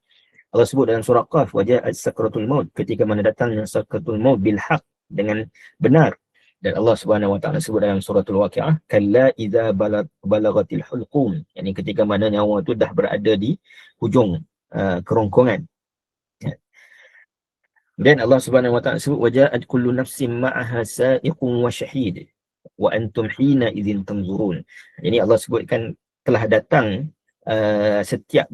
Allah sebut dalam surah Qaf, wa ja'at sakratul maut, ketika mana datangnya sakratul maut bil haq, dengan benar. Dan Allah Subhanahu Wa Taala sebut dalam surah Al-Waqi'ah, kalla idza balagatil hulqum, yakni ketika mana nyawa itu dah berada di hujung kerongkongan. Dan Allah Subhanahu Wa Taala sebut, waja'at kullu nafsin ma'aha sa'iqun wa syahid wa antum hina idzin tanzurun. Jadi Allah sebutkan telah datang setiap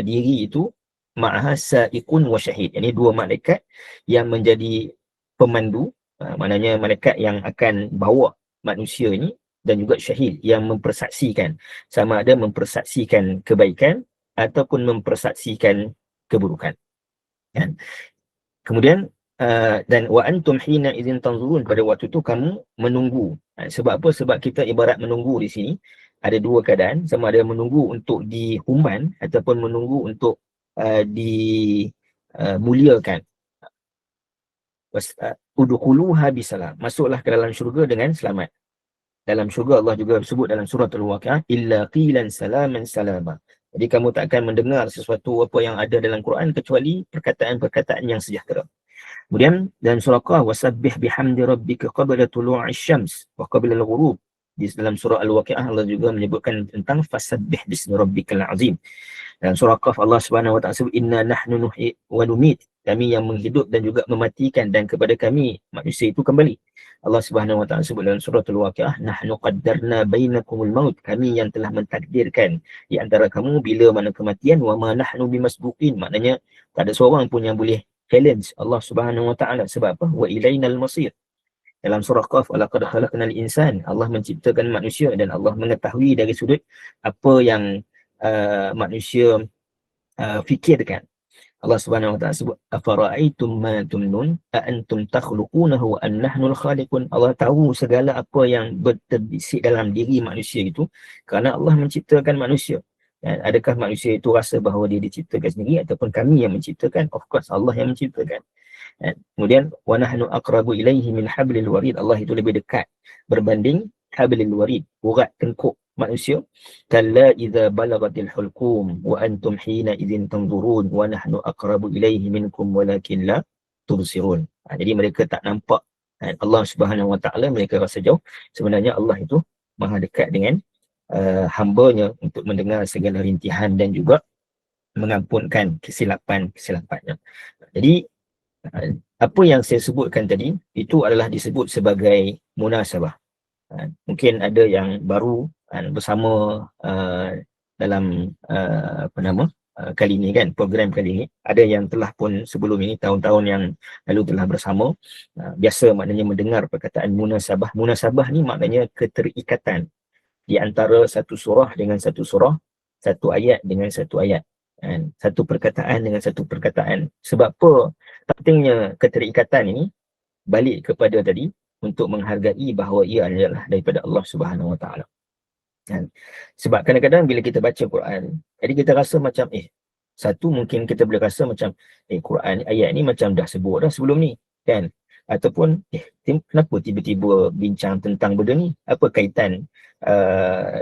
diri itu ma'aha sa'iqun wa syahid. Ini dua malaikat yang menjadi pemandu, maknanya malaikat yang akan bawa manusia ini, dan juga syahid yang mempersaksikan, sama ada mempersaksikan kebaikan ataupun mempersaksikan keburukan. Kemudian dan wa antum hina idzin tanzurun, pada waktu itu kamu menunggu. Sebab apa? Sebab kita ibarat menunggu di sini ada dua keadaan, sama ada menunggu untuk dihuman ataupun menunggu untuk dimuliakan. Udkhuluha bisalam, masuklah ke dalam syurga dengan selamat. Dalam syurga Allah juga sebut dalam surah Al-Waqi'ah, illa qilan salaman salama. Jadi kamu tak akan mendengar sesuatu apa yang ada dalam Quran kecuali perkataan-perkataan yang sejahtera. Kemudian dalam surah Qaf, wasabbih bihamdi rabbika qabla tulu'i syams wa qabla al-ghurub. Di dalam surah Al-Waqi'ah Allah juga menyebutkan tentang fasabbih bismi rabbikal azim. Dalam surah Qaf Allah Subhanahu Wa Taala sebut, inna nahnu nuhyi wa numit, kami yang menghidup dan juga mematikan, dan kepada kami manusia itu kembali. Allah Subhanahu Wa Taala sebut dalam surah Al-Waqi'ah, nahnu qaddarna bainakumul maut, kami yang telah mentakdirkan di antara kamu bila mana kematian, wa ma nahnu bimasbuqin, maknanya tak ada seorang pun yang boleh challenge Allah Subhanahu Wa Taala. Sebab apa? Wa ilainal masir. Dalam surah Qaf, laqad khalaqnal insan, Allah menciptakan manusia dan Allah mengetahui dari sudut apa yang manusia fikirkan. Allah Subhanahu Wa Taala sebut, afara'aitum ma tumnun a antum takhluqunahu wa annahnul khaliqun. Allah tahu segala apa yang terbisik dalam diri manusia itu kerana Allah menciptakan manusia. Dan adakah manusia itu rasa bahawa dia diciptakan sendiri ataupun kami yang menciptakan? Of course Allah yang menciptakan. Kemudian wa nahnu aqrabu ilaihi min hablil warid, Allah itu lebih dekat berbanding hablil warid, urat tengkuk manusia. Kalla idza balagatil hulqum wa antum hina idzin tanzurun wa nahnu aqrabu ilaihi minkum walakin la tubsirun. Jadi mereka tak nampak Allah Subhanahu Wa Taala mereka rasa jauh, sebenarnya Allah itu maha dekat dengan hamba-Nya untuk mendengar segala rintihan dan juga mengampunkan kesilapan-kesilapannya. Jadi apa yang saya sebutkan tadi itu adalah disebut sebagai munasabah. Mungkin ada yang baru bersama dalam kali ini kan, program kali ini. Ada yang telah pun sebelum ini, tahun-tahun yang lalu telah bersama. Biasa maknanya mendengar perkataan munasabah. Munasabah ni maknanya keterikatan di antara satu surah dengan satu surah, satu ayat dengan satu ayat, satu perkataan dengan satu perkataan. Sebab apa pentingnya keterikatan ini? Balik kepada tadi, untuk menghargai bahawa ia adalah daripada Allah Subhanahu Wa Taala. Sebab kadang-kadang bila kita baca Quran, jadi kita rasa macam satu, mungkin kita boleh rasa macam Quran ayat ni macam dah sebut dah sebelum ni kan, ataupun kenapa tiba-tiba bincang tentang benda ni, apa kaitan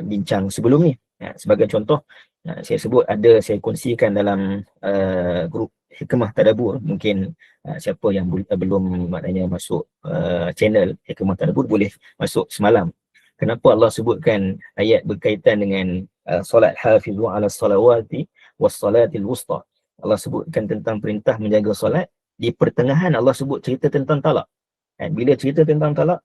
bincang sebelum ni. Sebagai contoh, saya sebut, saya kongsikan dalam grup Hikmah Tadabbur. Mungkin siapa yang belum maknanya masuk channel Hikmah Tadabbur boleh masuk semalam. Kenapa Allah sebutkan ayat berkaitan dengan solat hafizu ala salawati was salatil wusta. Allah sebutkan tentang perintah menjaga solat. Di pertengahan Allah sebut cerita tentang talak. Bila cerita tentang talak,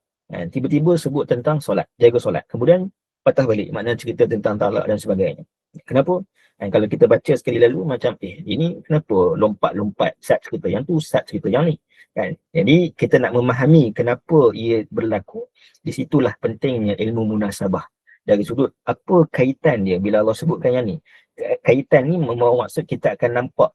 tiba-tiba sebut tentang solat, jaga solat. Kemudian patah balik, makna cerita tentang talak dan sebagainya. Kenapa? Kalau kita baca sekali lalu macam ini kenapa lompat-lompat sat cerita yang tu, sat cerita yang ni kan. Jadi kita nak memahami kenapa ia berlaku, di situlah pentingnya ilmu munasabah. Dari sudut apa kaitan dia bila Allah sebutkan yang ni. Kaitan ni membawa maksud kita akan nampak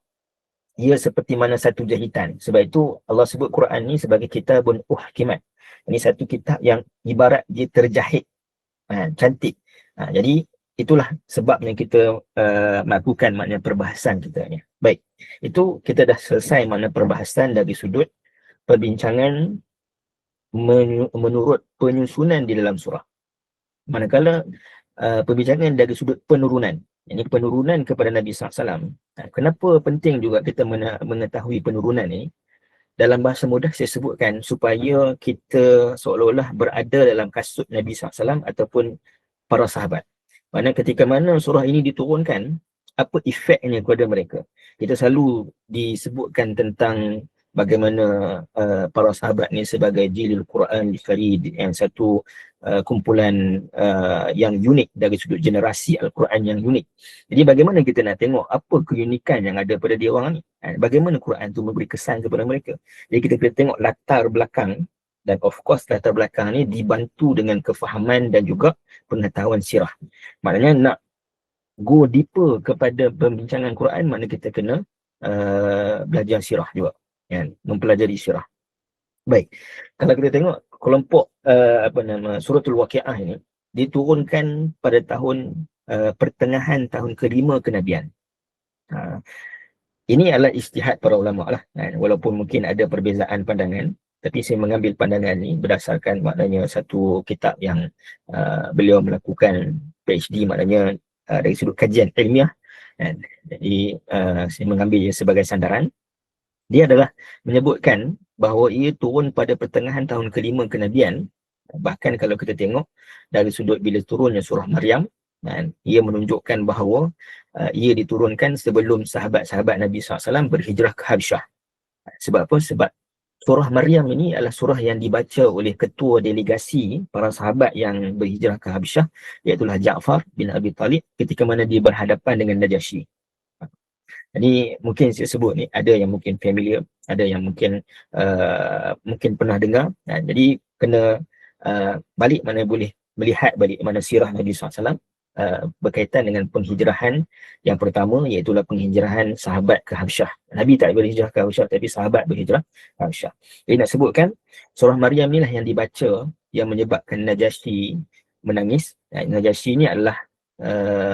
ia seperti mana satu jahitan. Sebab itu Allah sebut Quran ni sebagai kitabun uhkimat. Ini satu kitab yang ibarat dia terjahit cantik. Jadi itulah sebabnya kita melakukan makna perbahasan kita ni. Baik, itu kita dah selesai makna perbahasan dari sudut perbincangan menurut penyusunan di dalam surah. Manakala perbincangan dari sudut penurunan, ini penurunan kepada Nabi SAW. Kenapa penting juga kita mengetahui penurunan ini? Dalam bahasa mudah saya sebutkan supaya kita seolah-olah berada dalam kasut Nabi SAW ataupun para sahabat. Mana ketika mana surah ini diturunkan, apa efeknya kepada mereka? Kita selalu disebutkan tentang bagaimana para sahabat ni sebagai jilul Quran al-Farid, yang satu kumpulan yang unik dari sudut generasi Al-Quran yang unik. Jadi bagaimana kita nak tengok apa keunikan yang ada pada dia orang ni? Bagaimana Quran tu memberi kesan kepada mereka? Jadi kita kena tengok latar belakang, dan of course latar belakang ni dibantu dengan kefahaman dan juga pengetahuan sirah. Maknanya nak go deeper kepada pembincangan Quran, maknanya kita kena belajar sirah juga, kan? Mempelajari sirah. Baik, kalau kita tengok kelompok suratul Waqiah ini diturunkan pada tahun pertengahan tahun ke-5 kenabian. Ini adalah ijtihad para ulama lah, walaupun mungkin ada perbezaan pandangan, tapi saya mengambil pandangan ini berdasarkan maknanya satu kitab yang beliau melakukan PhD, maknanya dari sudut kajian ilmiah. Jadi saya mengambil ia sebagai sandaran. Dia adalah menyebutkan bahawa ia turun pada pertengahan tahun ke-5 kenabian. Bahkan kalau kita tengok dari sudut bila turunnya surah Maryam, ia menunjukkan bahawa ia diturunkan sebelum sahabat-sahabat Nabi SAW berhijrah ke Habsyah. Sebab apa? Sebab surah Maryam ini adalah surah yang dibaca oleh ketua delegasi para sahabat yang berhijrah ke Habsyah, iaitulah Ja'far bin Abi Talib, ketika mana dia berhadapan dengan Najasyi. Jadi mungkin saya sebut ni, ada yang mungkin familiar, ada yang mungkin mungkin pernah dengar. Jadi kena balik mana boleh melihat balik mana sirah Nabi SAW berkaitan dengan penghijrahan yang pertama, iaitulah penghijrahan sahabat ke Habsyah. Nabi tak berhijrah ke Habsyah, tapi sahabat berhijrah ke Habsyah. Jadi nak sebutkan surah Maryam inilah yang dibaca yang menyebabkan Najasyi menangis. Najasyi ni adalah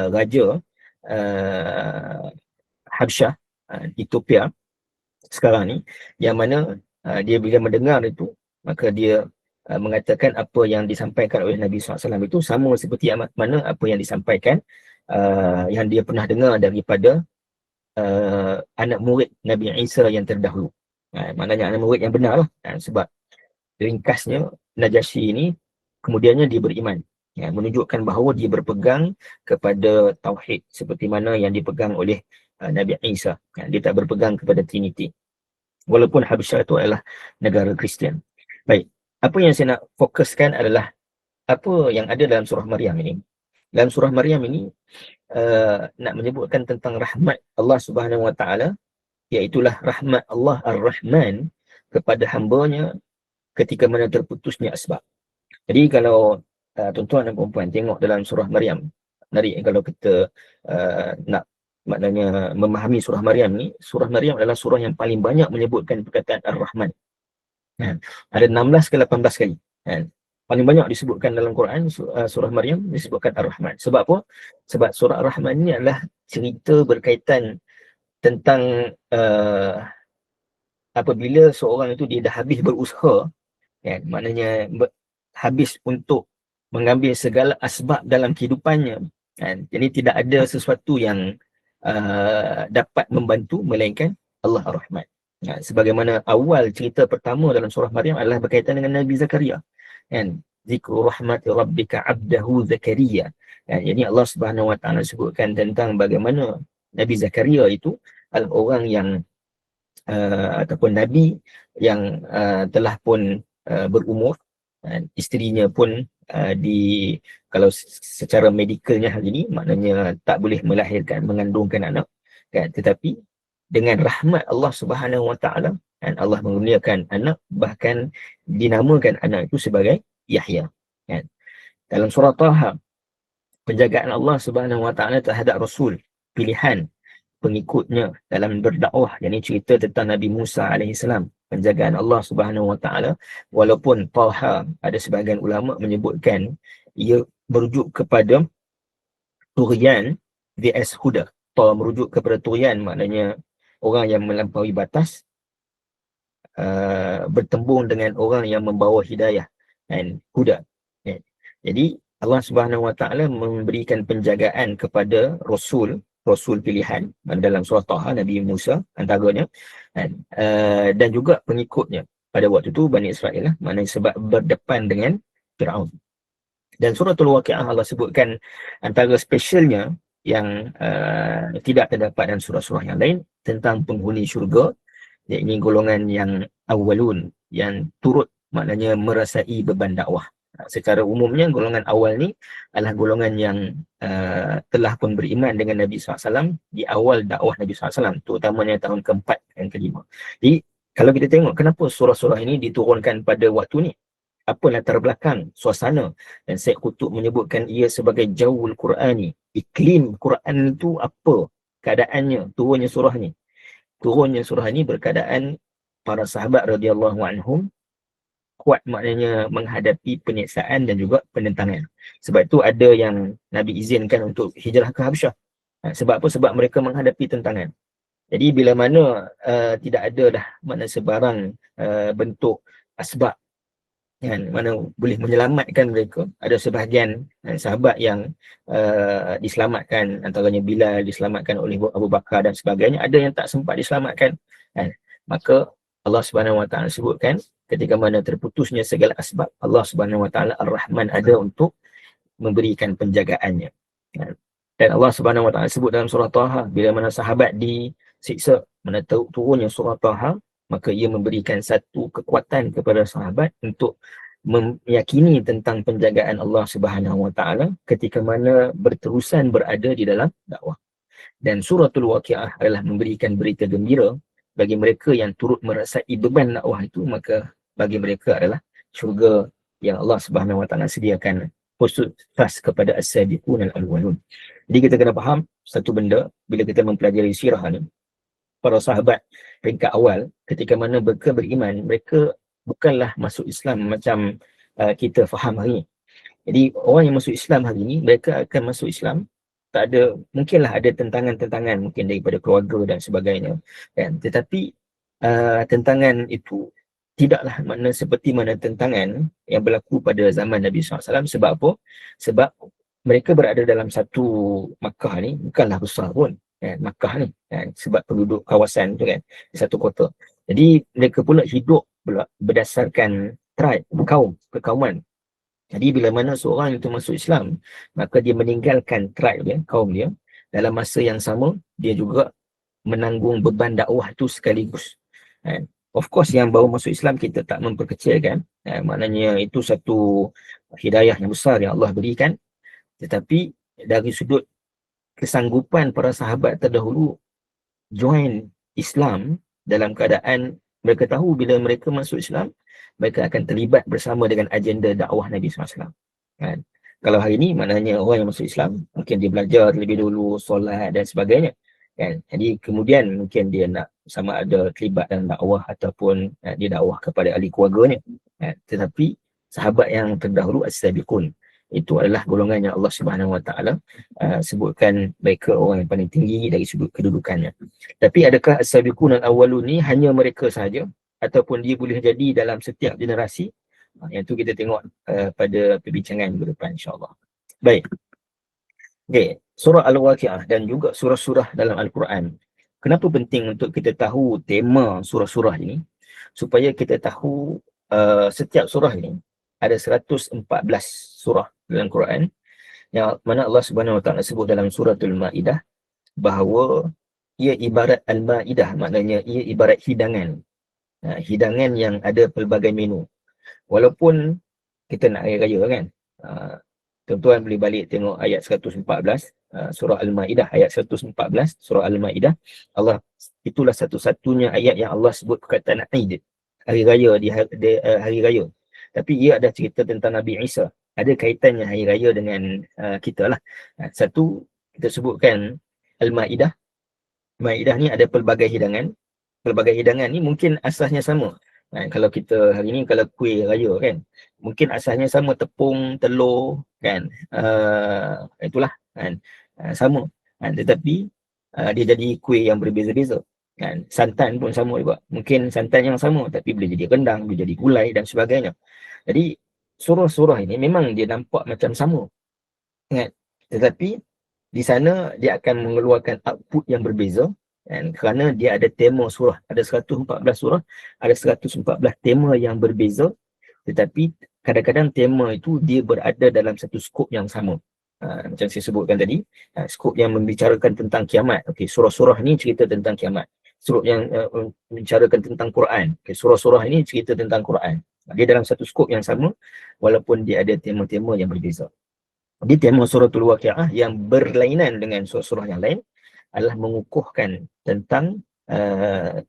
raja Habsyah, Ethiopia sekarang ni, yang mana dia bila mendengar itu, maka dia mengatakan apa yang disampaikan oleh Nabi SAW itu sama seperti mana apa yang disampaikan yang dia pernah dengar daripada anak murid Nabi Isa yang terdahulu. Maknanya anak murid yang benar lah, sebab ringkasnya Najasyi ini kemudiannya dia beriman, menunjukkan bahawa dia berpegang kepada tauhid seperti mana yang dipegang oleh Nabi Isa. Dia tak berpegang kepada Trinity, walaupun Habasyah itu adalah negara Kristian. Baik, apa yang saya nak fokuskan adalah apa yang ada dalam surah Maryam ini. Dalam surah Maryam ini nak menyebutkan tentang rahmat Allah Subhanahu Wa Taala, iaitulah rahmat Allah Ar-Rahman kepada hamba-Nya ketika mana terputusnya asbab. Jadi kalau tuan-tuan dan puan-puan tengok dalam surah Maryam, menarik kalau kita nak maknanya memahami surah Maryam ni, surah Maryam adalah surah yang paling banyak menyebutkan perkataan Ar-Rahman. Ada 16 ke 18 kali. Paling banyak disebutkan dalam Quran, surah Maryam disebutkan Ar-Rahman. Sebab apa? Sebab surah Ar-Rahman ni adalah cerita berkaitan tentang apabila seorang itu dia dah habis berusaha, maknanya habis untuk mengambil segala asbab dalam kehidupannya, jadi tidak ada sesuatu yang dapat membantu melainkan Allah Ar-Rahman. Sebagaimana awal cerita pertama dalam surah Maryam adalah berkaitan dengan Nabi Zakaria, zikru rahmati rabbika abdahu Zakaria. Jadi Allah Subhanahu Wa Taala sebutkan tentang bagaimana Nabi Zakaria itu adalah orang yang ataupun Nabi yang telah pun berumur, isterinya pun kalau secara medikalnya hari ini maknanya tak boleh melahirkan, mengandungkan anak, tetapi dengan rahmat Allah Subhanahu Wa Taala, Allah mengurniakan anak, bahkan dinamakan anak itu sebagai Yahya. Dalam surah Taha, penjagaan Allah Subhanahu Wa Taala terhadap Rasul pilihan pengikutnya dalam berdakwah, yang ini cerita tentang Nabi Musa AS, penjagaan Allah Subhanahu Wa Taala. Walaupun Taha, ada sebahagian ulama menyebutkan ia merujuk kepada Tughyan vs Huda. Taha merujuk kepada Tughyan, maknanya orang yang melampaui batas bertembung dengan orang yang membawa hidayah, dan Huda. Jadi Allah Subhanahu Wa Taala memberikan penjagaan kepada Rasul pilihan dalam surah Taha, Nabi Musa antaranya, dan juga pengikutnya pada waktu itu Bani Israel, maknanya sebab berdepan dengan Fir'aun. Dan suratul Waqi'ah Allah sebutkan antara spesialnya yang tidak terdapat dalam surah-surah yang lain tentang penghuni syurga, iaitu golongan yang awalun, yang turut maknanya merasai beban dakwah. Secara umumnya golongan awal ni adalah golongan yang telah pun beriman dengan Nabi SAW di awal dakwah Nabi SAW, terutamanya tahun keempat dan kelima. Jadi kalau kita tengok kenapa surah-surah ini diturunkan pada waktu ni, apa latar belakang suasana, dan Syed Qutb menyebutkan ia sebagai jawul Qur'ani, iklim Quran itu apa keadaannya turunnya surah ni. Turunnya surah ni berkeadaan para sahabat radhiyallahu anhum kuat, maknanya menghadapi penyiksaan dan juga penentangan. Sebab itu ada yang Nabi izinkan untuk hijrah ke Habasyah. Sebab apa? Sebab mereka menghadapi tentangan. Jadi bila mana tidak ada dah mana sebarang bentuk asbab mana boleh menyelamatkan mereka, ada sebahagian sahabat yang diselamatkan, antaranya Bilal diselamatkan oleh Abu Bakar dan sebagainya, ada yang tak sempat diselamatkan, maka Allah Subhanahu Wa Taala sebutkan ketika mana terputusnya segala asbab, Allah Subhanahu Wa Taala Ar-Rahman ada untuk memberikan penjagaannya. Dan Allah Subhanahu Wa Taala sebut dalam surah Taha, bila mana sahabat disiksa, mana turunnya surah Taha, maka ia memberikan satu kekuatan kepada sahabat untuk meyakini tentang penjagaan Allah Subhanahu Wa Taala ketika mana berterusan berada di dalam dakwah. Dan suratul Waqi'ah adalah memberikan berita gembira bagi mereka yang turut merasai beban dakwah itu, maka bagi mereka adalah syurga yang Allah Subhanahu Wa Taala sediakan khusus khas kepada as-sabiqun al-awwalun. Jadi kita kena faham satu benda bila kita mempelajari sirah ni. Para sahabat peringkat awal ketika mana mereka beriman, mereka bukanlah masuk Islam macam kita faham hari ni. Jadi orang yang masuk Islam hari ni, mereka akan masuk Islam, tak ada, mungkinlah ada tentangan-tentangan mungkin daripada keluarga dan sebagainya, kan? Tetapi tentangan itu tidaklah makna seperti mana tentangan yang berlaku pada zaman Nabi SAW. Sebab apa? Sebab mereka berada dalam satu Makkah ni, bukanlah besar pun, kan? Makkah ni, kan? Sebab penduduk kawasan tu kan, di satu kota. Jadi mereka pula hidup pula berdasarkan tribe, perkauman. Jadi bila mana seorang itu masuk Islam, maka dia meninggalkan tribe dia, kaum dia. Dalam masa yang sama, dia juga menanggung beban dakwah itu sekaligus. Of course yang baru masuk Islam kita tak memperkecilkan, maknanya itu satu hidayah yang besar yang Allah berikan. Tetapi dari sudut kesanggupan para sahabat terdahulu join Islam dalam keadaan mereka tahu bila mereka masuk Islam, mereka akan terlibat bersama dengan agenda dakwah Nabi SAW. Kan? Kalau hari ini maknanya orang yang masuk Islam, mungkin dia belajar terlebih dahulu, solat dan sebagainya. Kan? Jadi kemudian mungkin dia nak sama ada terlibat dalam dakwah ataupun dia dakwah kepada ahli keluarganya. Kan? Tetapi sahabat yang terdahulu as-sabiqun, itu adalah golongan yang Allah Subhanahu Wa Taala sebutkan mereka orang yang paling tinggi dari sudut kedudukannya. Tapi adakah as-sabiqun al-awwalun ni hanya mereka sahaja ataupun dia boleh jadi dalam setiap generasi? Yang tu kita tengok pada perbincangan minggu depan insya-Allah. Baik. Okey, surah Al-Waqiah dan juga surah-surah dalam Al-Quran. Kenapa penting untuk kita tahu tema surah-surah ini? Supaya kita tahu setiap surah ini ada 114 surah dalam Quran yang mana Allah Subhanahu Wa Taala sebut dalam suratul Maidah bahawa ia ibarat al-Maidah, maknanya ia ibarat hidangan. Hidangan yang ada pelbagai menu. Walaupun kita nak hari raya kan. Tuan-tuan boleh balik tengok ayat 114 surah Al-Maidah, ayat 114 surah Al-Maidah. Allah, itulah satu-satunya ayat yang Allah sebut perkataan Eid, hari raya di hari raya. Tapi ia ada cerita tentang Nabi Isa. Ada kaitannya hari raya dengan kita lah. Satu, kita sebutkan Al-Maidah. Maidah ni ada pelbagai hidangan. Pelbagai hidangan ni mungkin asasnya sama. Kalau kita hari ni kalau kuih raya kan, mungkin asasnya sama, tepung, telur kan. Itulah kan. Sama. Tetapi dia jadi kuih yang berbeza-beza. Kan? Santan pun sama juga. Mungkin santan yang sama tapi boleh jadi rendang, boleh jadi gulai dan sebagainya. Jadi surah-surah ini memang dia nampak macam sama. Kan? Tetapi di sana dia akan mengeluarkan output yang berbeza. Dan kerana dia ada tema surah, ada 114 surah, ada 114 tema yang berbeza, tetapi kadang-kadang tema itu dia berada dalam satu skop yang sama. Macam saya sebutkan tadi, skop yang membicarakan tentang kiamat. Okey, surah-surah ini cerita tentang kiamat. Surah yang membicarakan tentang Quran. Okay, surah-surah ini cerita tentang Quran. Dia dalam satu skop yang sama, walaupun dia ada tema-tema yang berbeza. Jadi tema suratul Waqiah yang berlainan dengan surah-surah yang lain adalah mengukuhkan tentang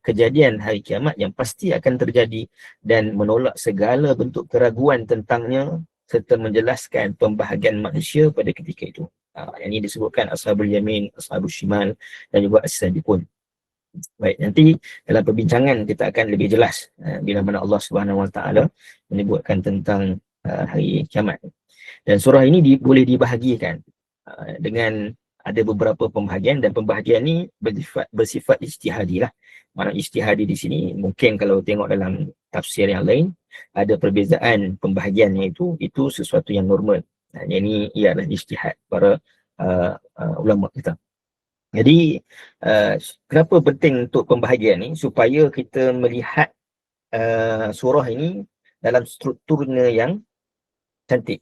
kejadian hari kiamat yang pasti akan terjadi dan menolak segala bentuk keraguan tentangnya serta menjelaskan pembahagian manusia pada ketika itu. Yang ini disebutkan Ashabul Yamin, Ashabul Shimal dan juga As-Sabiqun. Baik, nanti dalam perbincangan kita akan lebih jelas bila mana Allah Subhanahu Wa Taala menyebutkan tentang hari kiamat. Dan surah ini boleh dibahagikan dengan ada beberapa pembahagian, dan pembahagian ni bersifat ijtihadi lah. Makna ijtihadi di sini mungkin kalau tengok dalam tafsir yang lain ada perbezaan pembahagiannya, itu sesuatu yang normal. Yang ini ialah ijtihad para ulama kita. Jadi kenapa penting untuk pembahagian ni? Supaya kita melihat surah ini dalam strukturnya yang cantik.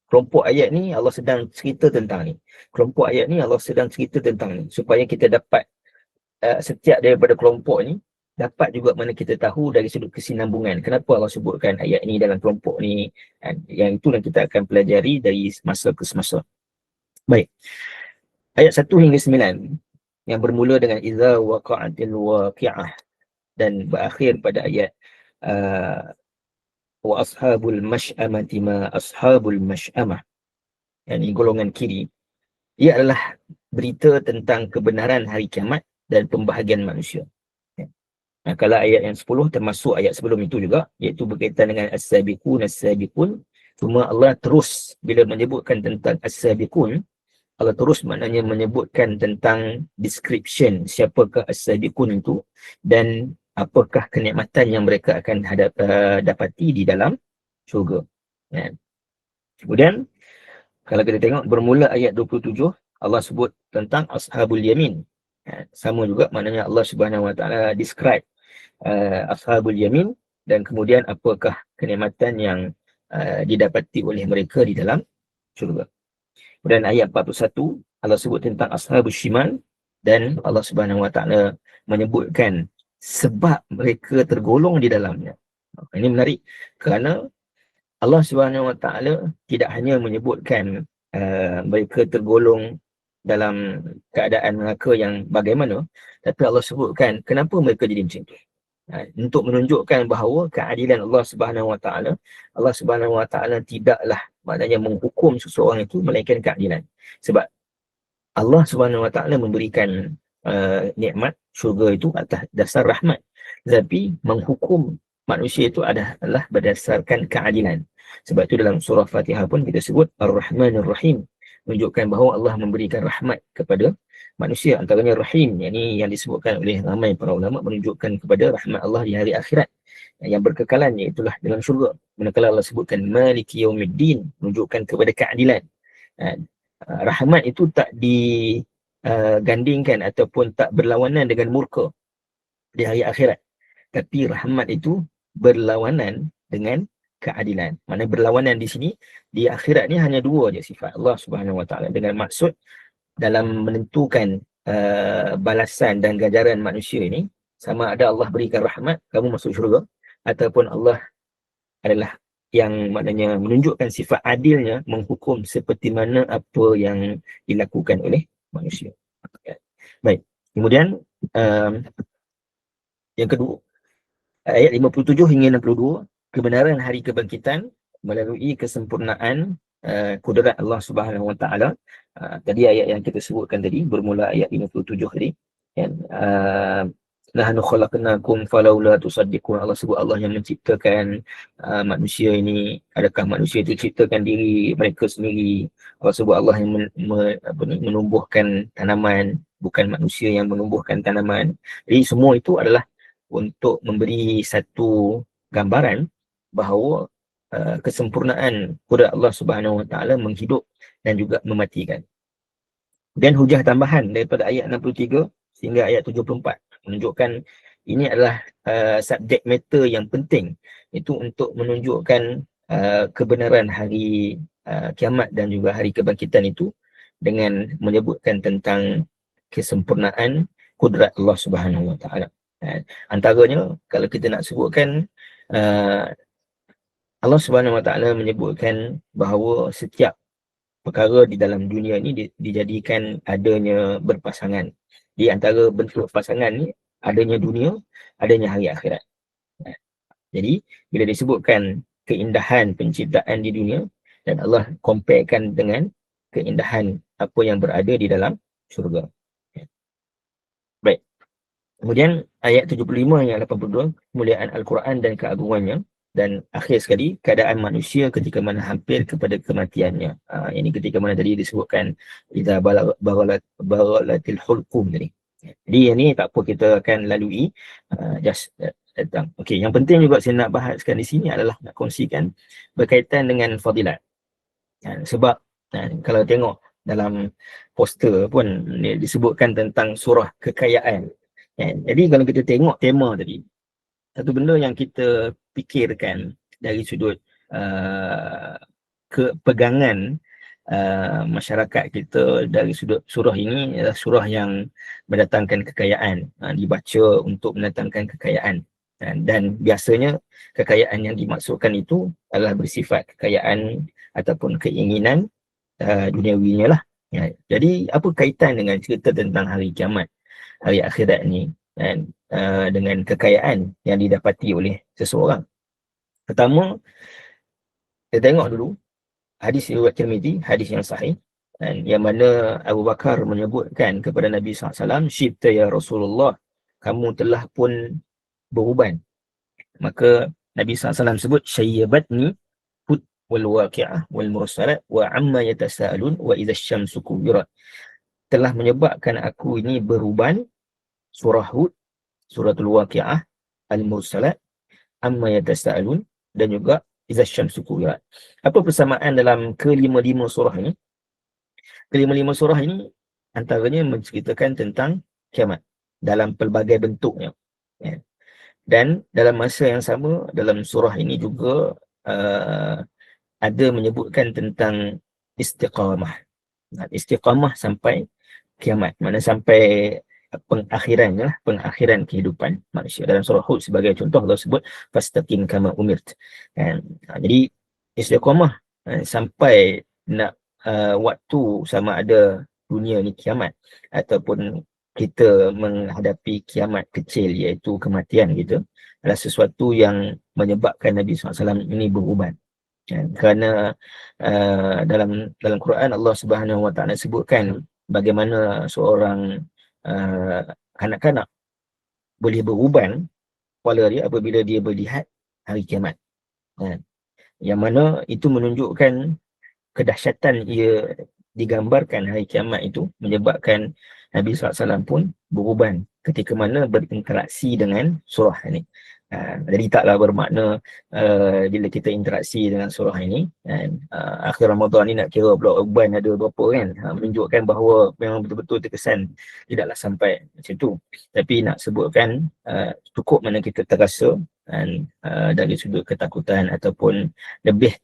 Kelompok ayat ni Allah sedang cerita tentang ni. Kelompok ayat ni Allah sedang cerita tentang ni. Supaya kita dapat setiap daripada kelompok ni dapat juga mana kita tahu dari sudut kesinambungan. Kenapa Allah sebutkan ayat ni dalam kelompok ni. Yang itu yang kita akan pelajari dari masa ke semasa. Baik. Ayat 1 hingga 9 yang bermula dengan Iza waqa'atil waqi'ah dan berakhir pada ayat wa ashabul mash'amati ma ashabul mash'amah, yang ini golongan kiri. Ia adalah berita tentang kebenaran hari kiamat dan pembahagian manusia. Kalau ayat yang 10 termasuk ayat sebelum itu juga, iaitu berkaitan dengan as-sabiqun as-sabiqun. Cuma Allah terus bila menyebutkan tentang as-sabiqun, Allah terus maknanya menyebutkan tentang description siapakah as-sabiqun itu dan apakah kenikmatan yang mereka akan dapati di dalam syurga. Kemudian kalau kita tengok bermula ayat 27, Allah sebut tentang ashabul yamin. Sama juga maknanya Allah Subhanahu Wa Taala describe ashabul yamin dan kemudian apakah kenikmatan yang didapati oleh mereka di dalam syurga. Kemudian ayat 41 Allah sebut tentang ashabus shimal, dan Allah Subhanahu Wa Taala menyebutkan sebab mereka tergolong di dalamnya. Ini menarik kerana Allah Subhanahu Wa Taala tidak hanya menyebutkan mereka tergolong dalam keadaan neraka yang bagaimana, tapi Allah sebutkan kenapa mereka jadi macam itu. Untuk menunjukkan bahawa keadilan Allah Subhanahu Wa Taala, Allah Subhanahu Wa Taala tidaklah maknanya menghukum seseorang itu melainkan keadilan. Sebab Allah Subhanahu Wa Taala memberikan nikmat syurga itu atas dasar rahmat, tapi menghukum manusia itu adalah berdasarkan keadilan. Sebab itu dalam surah Fatihah pun kita sebut Ar-Rahmanir Rahim, menunjukkan bahawa Allah memberikan rahmat kepada manusia, antaranya Rahim, yang disebutkan oleh ramai para ulama menunjukkan kepada rahmat Allah di hari akhirat yang berkekalan, iaitulah dalam syurga. Manakala Allah sebutkan Maliki Yaumiddin, menunjukkan kepada keadilan. Rahmat itu tak digandingkan ataupun tak berlawanan dengan murka di hari akhirat, tapi rahmat itu berlawanan dengan keadilan. Mana berlawanan di sini, di akhirat ni hanya dua je sifat Allah Subhanahu Wa Taala, dengan maksud dalam menentukan balasan dan ganjaran manusia ini, sama ada Allah berikan rahmat kamu masuk syurga, ataupun Allah adalah yang maknanya menunjukkan sifat adilnya, menghukum seperti mana apa yang dilakukan oleh manusia. Baik, kemudian yang kedua, ayat 57 hingga 62, kebenaran hari kebangkitan melalui kesempurnaan kudrat Allah Subhanahu Wa Taala. Tadi ayat yang kita sebutkan tadi, bermula ayat 57 tadi, nahnu khalaqnakum falaula tusaddiqun. Allah sebut Allah yang menciptakan manusia ini. Adakah manusia itu ciptakan diri mereka sendiri? Allah sebut Allah yang menumbuhkan tanaman, bukan manusia yang menumbuhkan tanaman. Jadi semua itu adalah untuk memberi satu gambaran bahawa kesempurnaan kudrat Allah Subhanahu Wa Taala menghidup dan juga mematikan. Dan hujah tambahan daripada ayat 63 sehingga ayat 74 menunjukkan ini adalah subjek matter yang penting, itu untuk menunjukkan kebenaran hari kiamat dan juga hari kebangkitan itu, dengan menyebutkan tentang kesempurnaan kudrat Allah Subhanahu Wa Taala. Antaranya kalau kita nak sebutkan, Allah Subhanahu Wa Taala menyebutkan bahawa setiap perkara di dalam dunia ni dijadikan adanya berpasangan. Di antara bentuk pasangan ni adanya dunia, adanya hari akhirat. Jadi bila disebutkan keindahan penciptaan di dunia, dan Allah comparekan dengan keindahan apa yang berada di dalam syurga. Baik. Kemudian ayat 75 hingga 82, kemuliaan Al-Quran dan keagungannya. Dan akhir sekali, keadaan manusia ketika mana hampir kepada kematiannya. Ini ketika mana tadi disebutkan idza baralatil hulqum tadi. Jadi yang ni tak apa, kita akan lalui just datang. Okey, yang penting juga saya nak bahaskan di sini adalah nak kongsikan berkaitan dengan fadilat. Sebab kalau tengok dalam poster pun disebutkan tentang surah kekayaan. Jadi kalau kita tengok tema tadi, satu benda yang kita fikirkan dari sudut kepegangan masyarakat kita dari sudut surah ini adalah surah yang mendatangkan kekayaan, dibaca untuk mendatangkan kekayaan, dan biasanya kekayaan yang dimaksudkan itu adalah bersifat kekayaan ataupun keinginan duniawinya lah. Jadi apa kaitan dengan cerita tentang hari kiamat, hari akhirat ni, dan dengan kekayaan yang didapati oleh seseorang? Pertama, kita tengok dulu hadis riwayat Tirmizi, hadis yang sahih, dan yang mana Abu Bakar menyebutkan kepada Nabi SAW, "Syibta ya Rasulullah, kamu telah pun beruban." Maka Nabi SAW sebut, "Syayyabatni Hud wal waqi'ah wal mursalat wa amma yatasaalun wa idza syamsu kuwirat." Telah menyebabkan aku ini beruban surah Hud, suratul waqi'ah, al-mursalat, amma yatasaalun, dan juga idza syamsu kuwirat. Apa persamaan dalam kelima-lima surah ini? Kelima-lima surah ini antaranya menceritakan tentang kiamat dalam pelbagai bentuknya. Dan dalam masa yang sama, dalam surah ini juga ada menyebutkan tentang istiqamah. Istiqamah sampai kiamat, mana sampai pengakhirannya lah, pengakhiran kehidupan manusia. Dalam surah Hud sebagai contoh, Allah sebut fastaqim kama umirt. Jadi istiqamah sampai nak waktu sama ada dunia ni kiamat ataupun kita menghadapi kiamat kecil iaitu kematian kita, adalah sesuatu yang menyebabkan Nabi SAW ini beruban. Kerana dalam Quran Allah Subhanahu Wa Taala sebutkan bagaimana seorang kanak-kanak boleh beruban kepala dia apabila dia melihat hari kiamat. Yang mana itu menunjukkan kedahsyatan ia digambarkan hari kiamat itu, menyebabkan Nabi SAW pun beruban ketika mana berinteraksi dengan surah ini. Jadi taklah bermakna bila kita interaksi dengan surah ini, akhir Ramadan ni nak kira pula uban ada berapa kan, menunjukkan bahawa memang betul-betul terkesan, tidaklah sampai macam tu. Tapi nak sebutkan cukup mana kita terasa dari sudut ketakutan ataupun lebih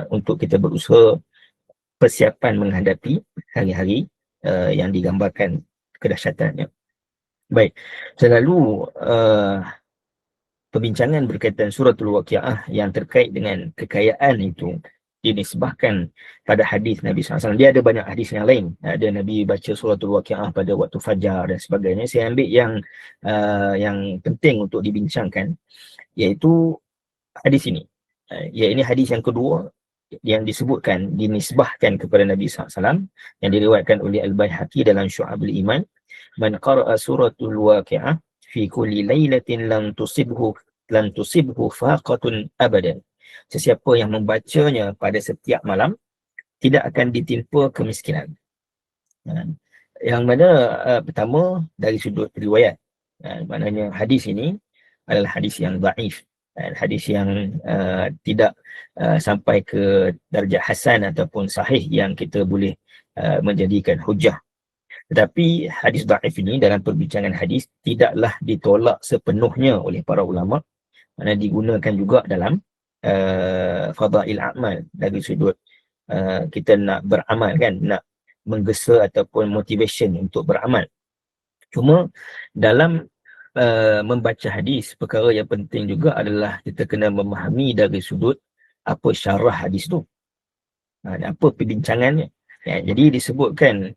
untuk kita berusaha persiapan menghadapi hari-hari yang digambarkan kedahsyatannya. Baik, selalu perbincangan berkaitan suratul Waqiah yang terkait dengan kekayaan itu dinisbahkan pada hadis Nabi SAW. Dia ada banyak hadis yang lain. Ada Nabi baca suratul Waqiah pada waktu fajar dan sebagainya. Saya ambil yang penting untuk dibincangkan, iaitu hadis ini. Ini hadis yang kedua yang disebutkan, dinisbahkan kepada Nabi SAW, yang diriwayatkan oleh Al-Baihaqi dalam Syu'abul Iman. Man qara'a suratul Waqiah fi kulli lailatin lam tusibhu faqatun abadan. Sesiapa yang membacanya pada setiap malam tidak akan ditimpa kemiskinan. Yang mana pertama dari sudut riwayat, maknanya hadis ini adalah hadis yang dhaif, hadis yang tidak sampai ke darjah hasan ataupun sahih yang kita boleh menjadikan hujah. Tetapi hadis dhaif ini dalam perbincangan hadis tidaklah ditolak sepenuhnya oleh para ulama, mana digunakan juga dalam fadail a'mal, dari sudut kita nak beramal kan, nak menggesa ataupun motivation untuk beramal. Cuma dalam membaca hadis, perkara yang penting juga adalah kita kena memahami dari sudut apa syarah hadis tu, apa perbincangannya. Jadi disebutkan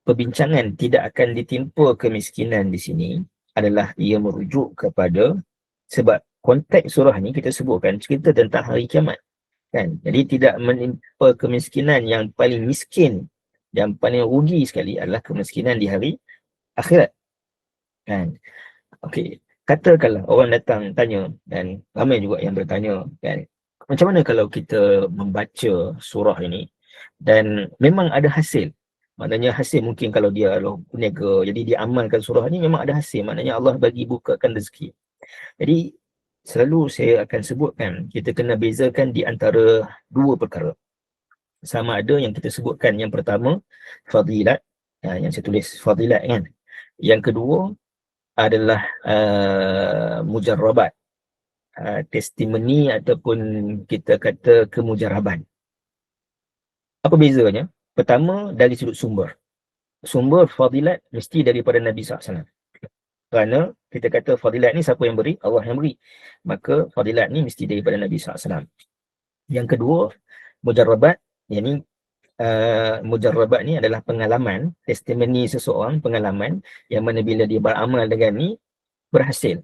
perbincangan tidak akan ditimpa kemiskinan di sini adalah ia merujuk kepada, sebab konteks surah ni kita sebutkan cerita tentang hari kiamat kan. Jadi tidak menimpa kemiskinan, yang paling miskin, yang paling rugi sekali adalah kemiskinan di hari akhirat kan. Okey, katakanlah orang datang tanya, dan ramai juga yang bertanya kan, macam mana kalau kita membaca surah ini dan memang ada hasil. Maknanya hasil mungkin kalau dia peniaga, jadi dia amalkan surah ni memang ada hasil, maknanya Allah bagi bukakan rezeki. Jadi selalu saya akan sebutkan, kita kena bezakan di antara dua perkara. Sama ada yang kita sebutkan, yang pertama fadilat, yang saya tulis fadilat kan. Yang kedua adalah mujarrabat, testimoni ataupun kita kata kemujaraban. Apa bezanya? Pertama, dari sudut sumber. Sumber fadilat mesti daripada Nabi SAW. Kerana kita kata fadilat ni siapa yang beri? Allah yang beri. Maka fadilat ni mesti daripada Nabi SAW. Yang kedua, mujarrabat. Yang mujarrabat ni adalah pengalaman, testimoni seseorang, pengalaman yang mana bila dia beramal dengan ni berhasil.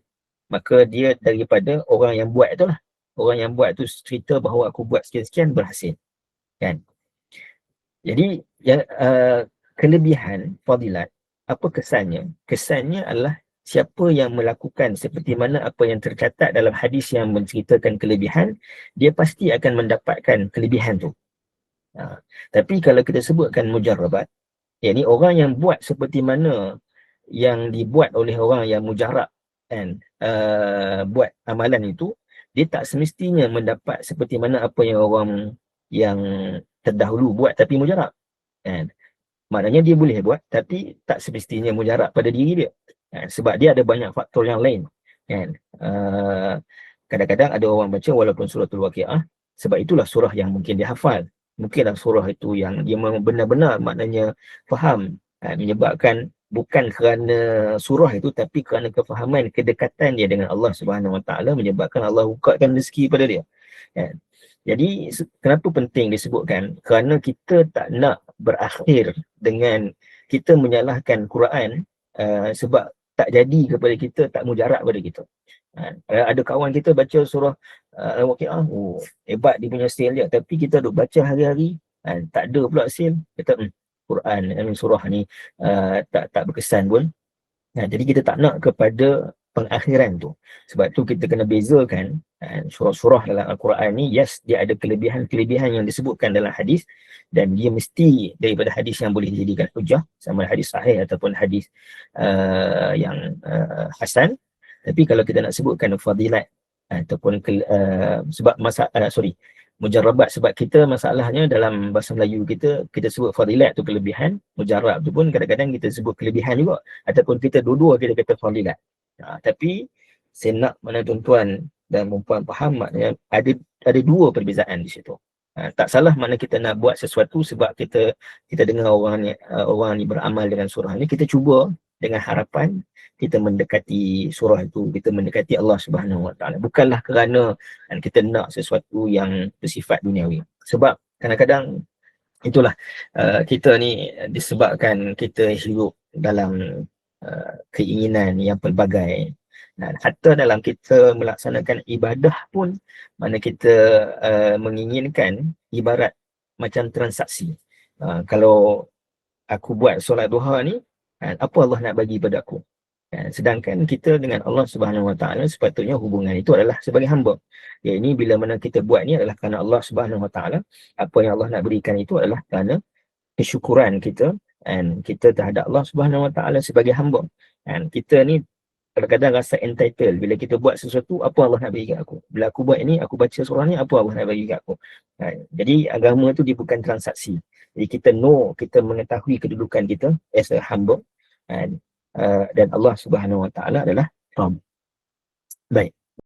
Maka dia daripada orang yang buat itulah. Orang yang buat tu cerita bahawa aku buat sekian-sekian, berhasil. Kan? Jadi yang kelebihan fadilat, apa kesannya? Kesannya adalah siapa yang melakukan seperti mana apa yang tercatat dalam hadis yang menceritakan kelebihan, dia pasti akan mendapatkan kelebihan tu. Tapi kalau kita sebutkan mujarrabat, yakni orang yang buat seperti mana yang dibuat oleh orang yang mujarab kan, buat amalan itu, dia tak semestinya mendapat seperti mana apa yang orang yang terdahulu buat tapi mujarab kan. Maknanya dia boleh buat tapi tak semestinya mujarab pada diri dia kan? Sebab dia ada banyak faktor yang lain kan. Kadang-kadang ada orang baca walaupun suratul Waqiah, sebab itulah surah yang mungkin dia hafal. Mungkinlah surah itu yang dia memang benar-benar maknanya faham, menyebabkan bukan kerana surah itu, tapi kerana kefahaman, kedekatan dia dengan Allah Subhanahu Wa Taala menyebabkan Allah bukakan rezeki pada dia. Kan? Jadi kenapa penting disebutkan? Kerana kita tak nak berakhir dengan kita menyalahkan Quran, sebab tak jadi kepada kita, tak mujarab pada kita. Ada kawan kita baca surah Al-Waqiah, hebat dia punya skill dia, tapi kita duk baca hari-hari, tak ada pula skill, kata Quran, surah ni tak berkesan pun. Jadi kita tak nak kepada pengakhiran tu. Sebab tu kita kena bezakan surah-surah dalam Al-Quran ni, yes, dia ada kelebihan-kelebihan yang disebutkan dalam hadis, dan dia mesti daripada hadis yang boleh dijadikan hujah, sama hadis sahih ataupun hadis yang hasan. Tapi kalau kita nak sebutkan fadilat ataupun sebab mujarrabat, sebab kita masalahnya dalam bahasa Melayu kita sebut fadilat tu kelebihan, mujarrab tu pun kadang-kadang kita sebut kelebihan juga, ataupun kita dua-dua kita kata fadilat. Tapi saya nak mana tuan-tuan dan puan faham, maknanya ada dua perbezaan di situ. Tak salah mana kita nak buat sesuatu sebab kita dengar orang ni beramal dengan surah ni, kita cuba dengan harapan kita mendekati surah itu, kita mendekati Allah Subhanahu Wa Taala. Bukanlah kerana kita nak sesuatu yang bersifat duniawi. Sebab kadang-kadang itulah kita ni disebabkan kita hidup dalam keinginan yang pelbagai. Dan hatta dalam kita melaksanakan ibadah pun, mana kita menginginkan ibarat macam transaksi. Kalau aku buat solat duha ni, apa Allah nak bagi pada aku? Sedangkan kita dengan Allah Subhanahu Wa Taala sepatutnya hubungan itu adalah sebagai hamba. Ya, ini bila mana kita buat ni adalah kerana Allah Subhanahu Wa Taala, apa yang Allah nak berikan itu adalah kerana kesyukuran kita dan kita terhadap Allah Subhanahu Wa Taala sebagai hamba. Dan kita ni kadang-kadang rasa entitled bila kita buat sesuatu, apa Allah nak bagi kat aku. Bila aku buat ini, aku baca surah ni, apa Allah nak bagi kat aku. Jadi agama tu dia bukan transaksi. Jadi kita mengetahui kedudukan kita as a hamba, dan Allah Subhanahu Wa Taala adalah Rabb. Baik.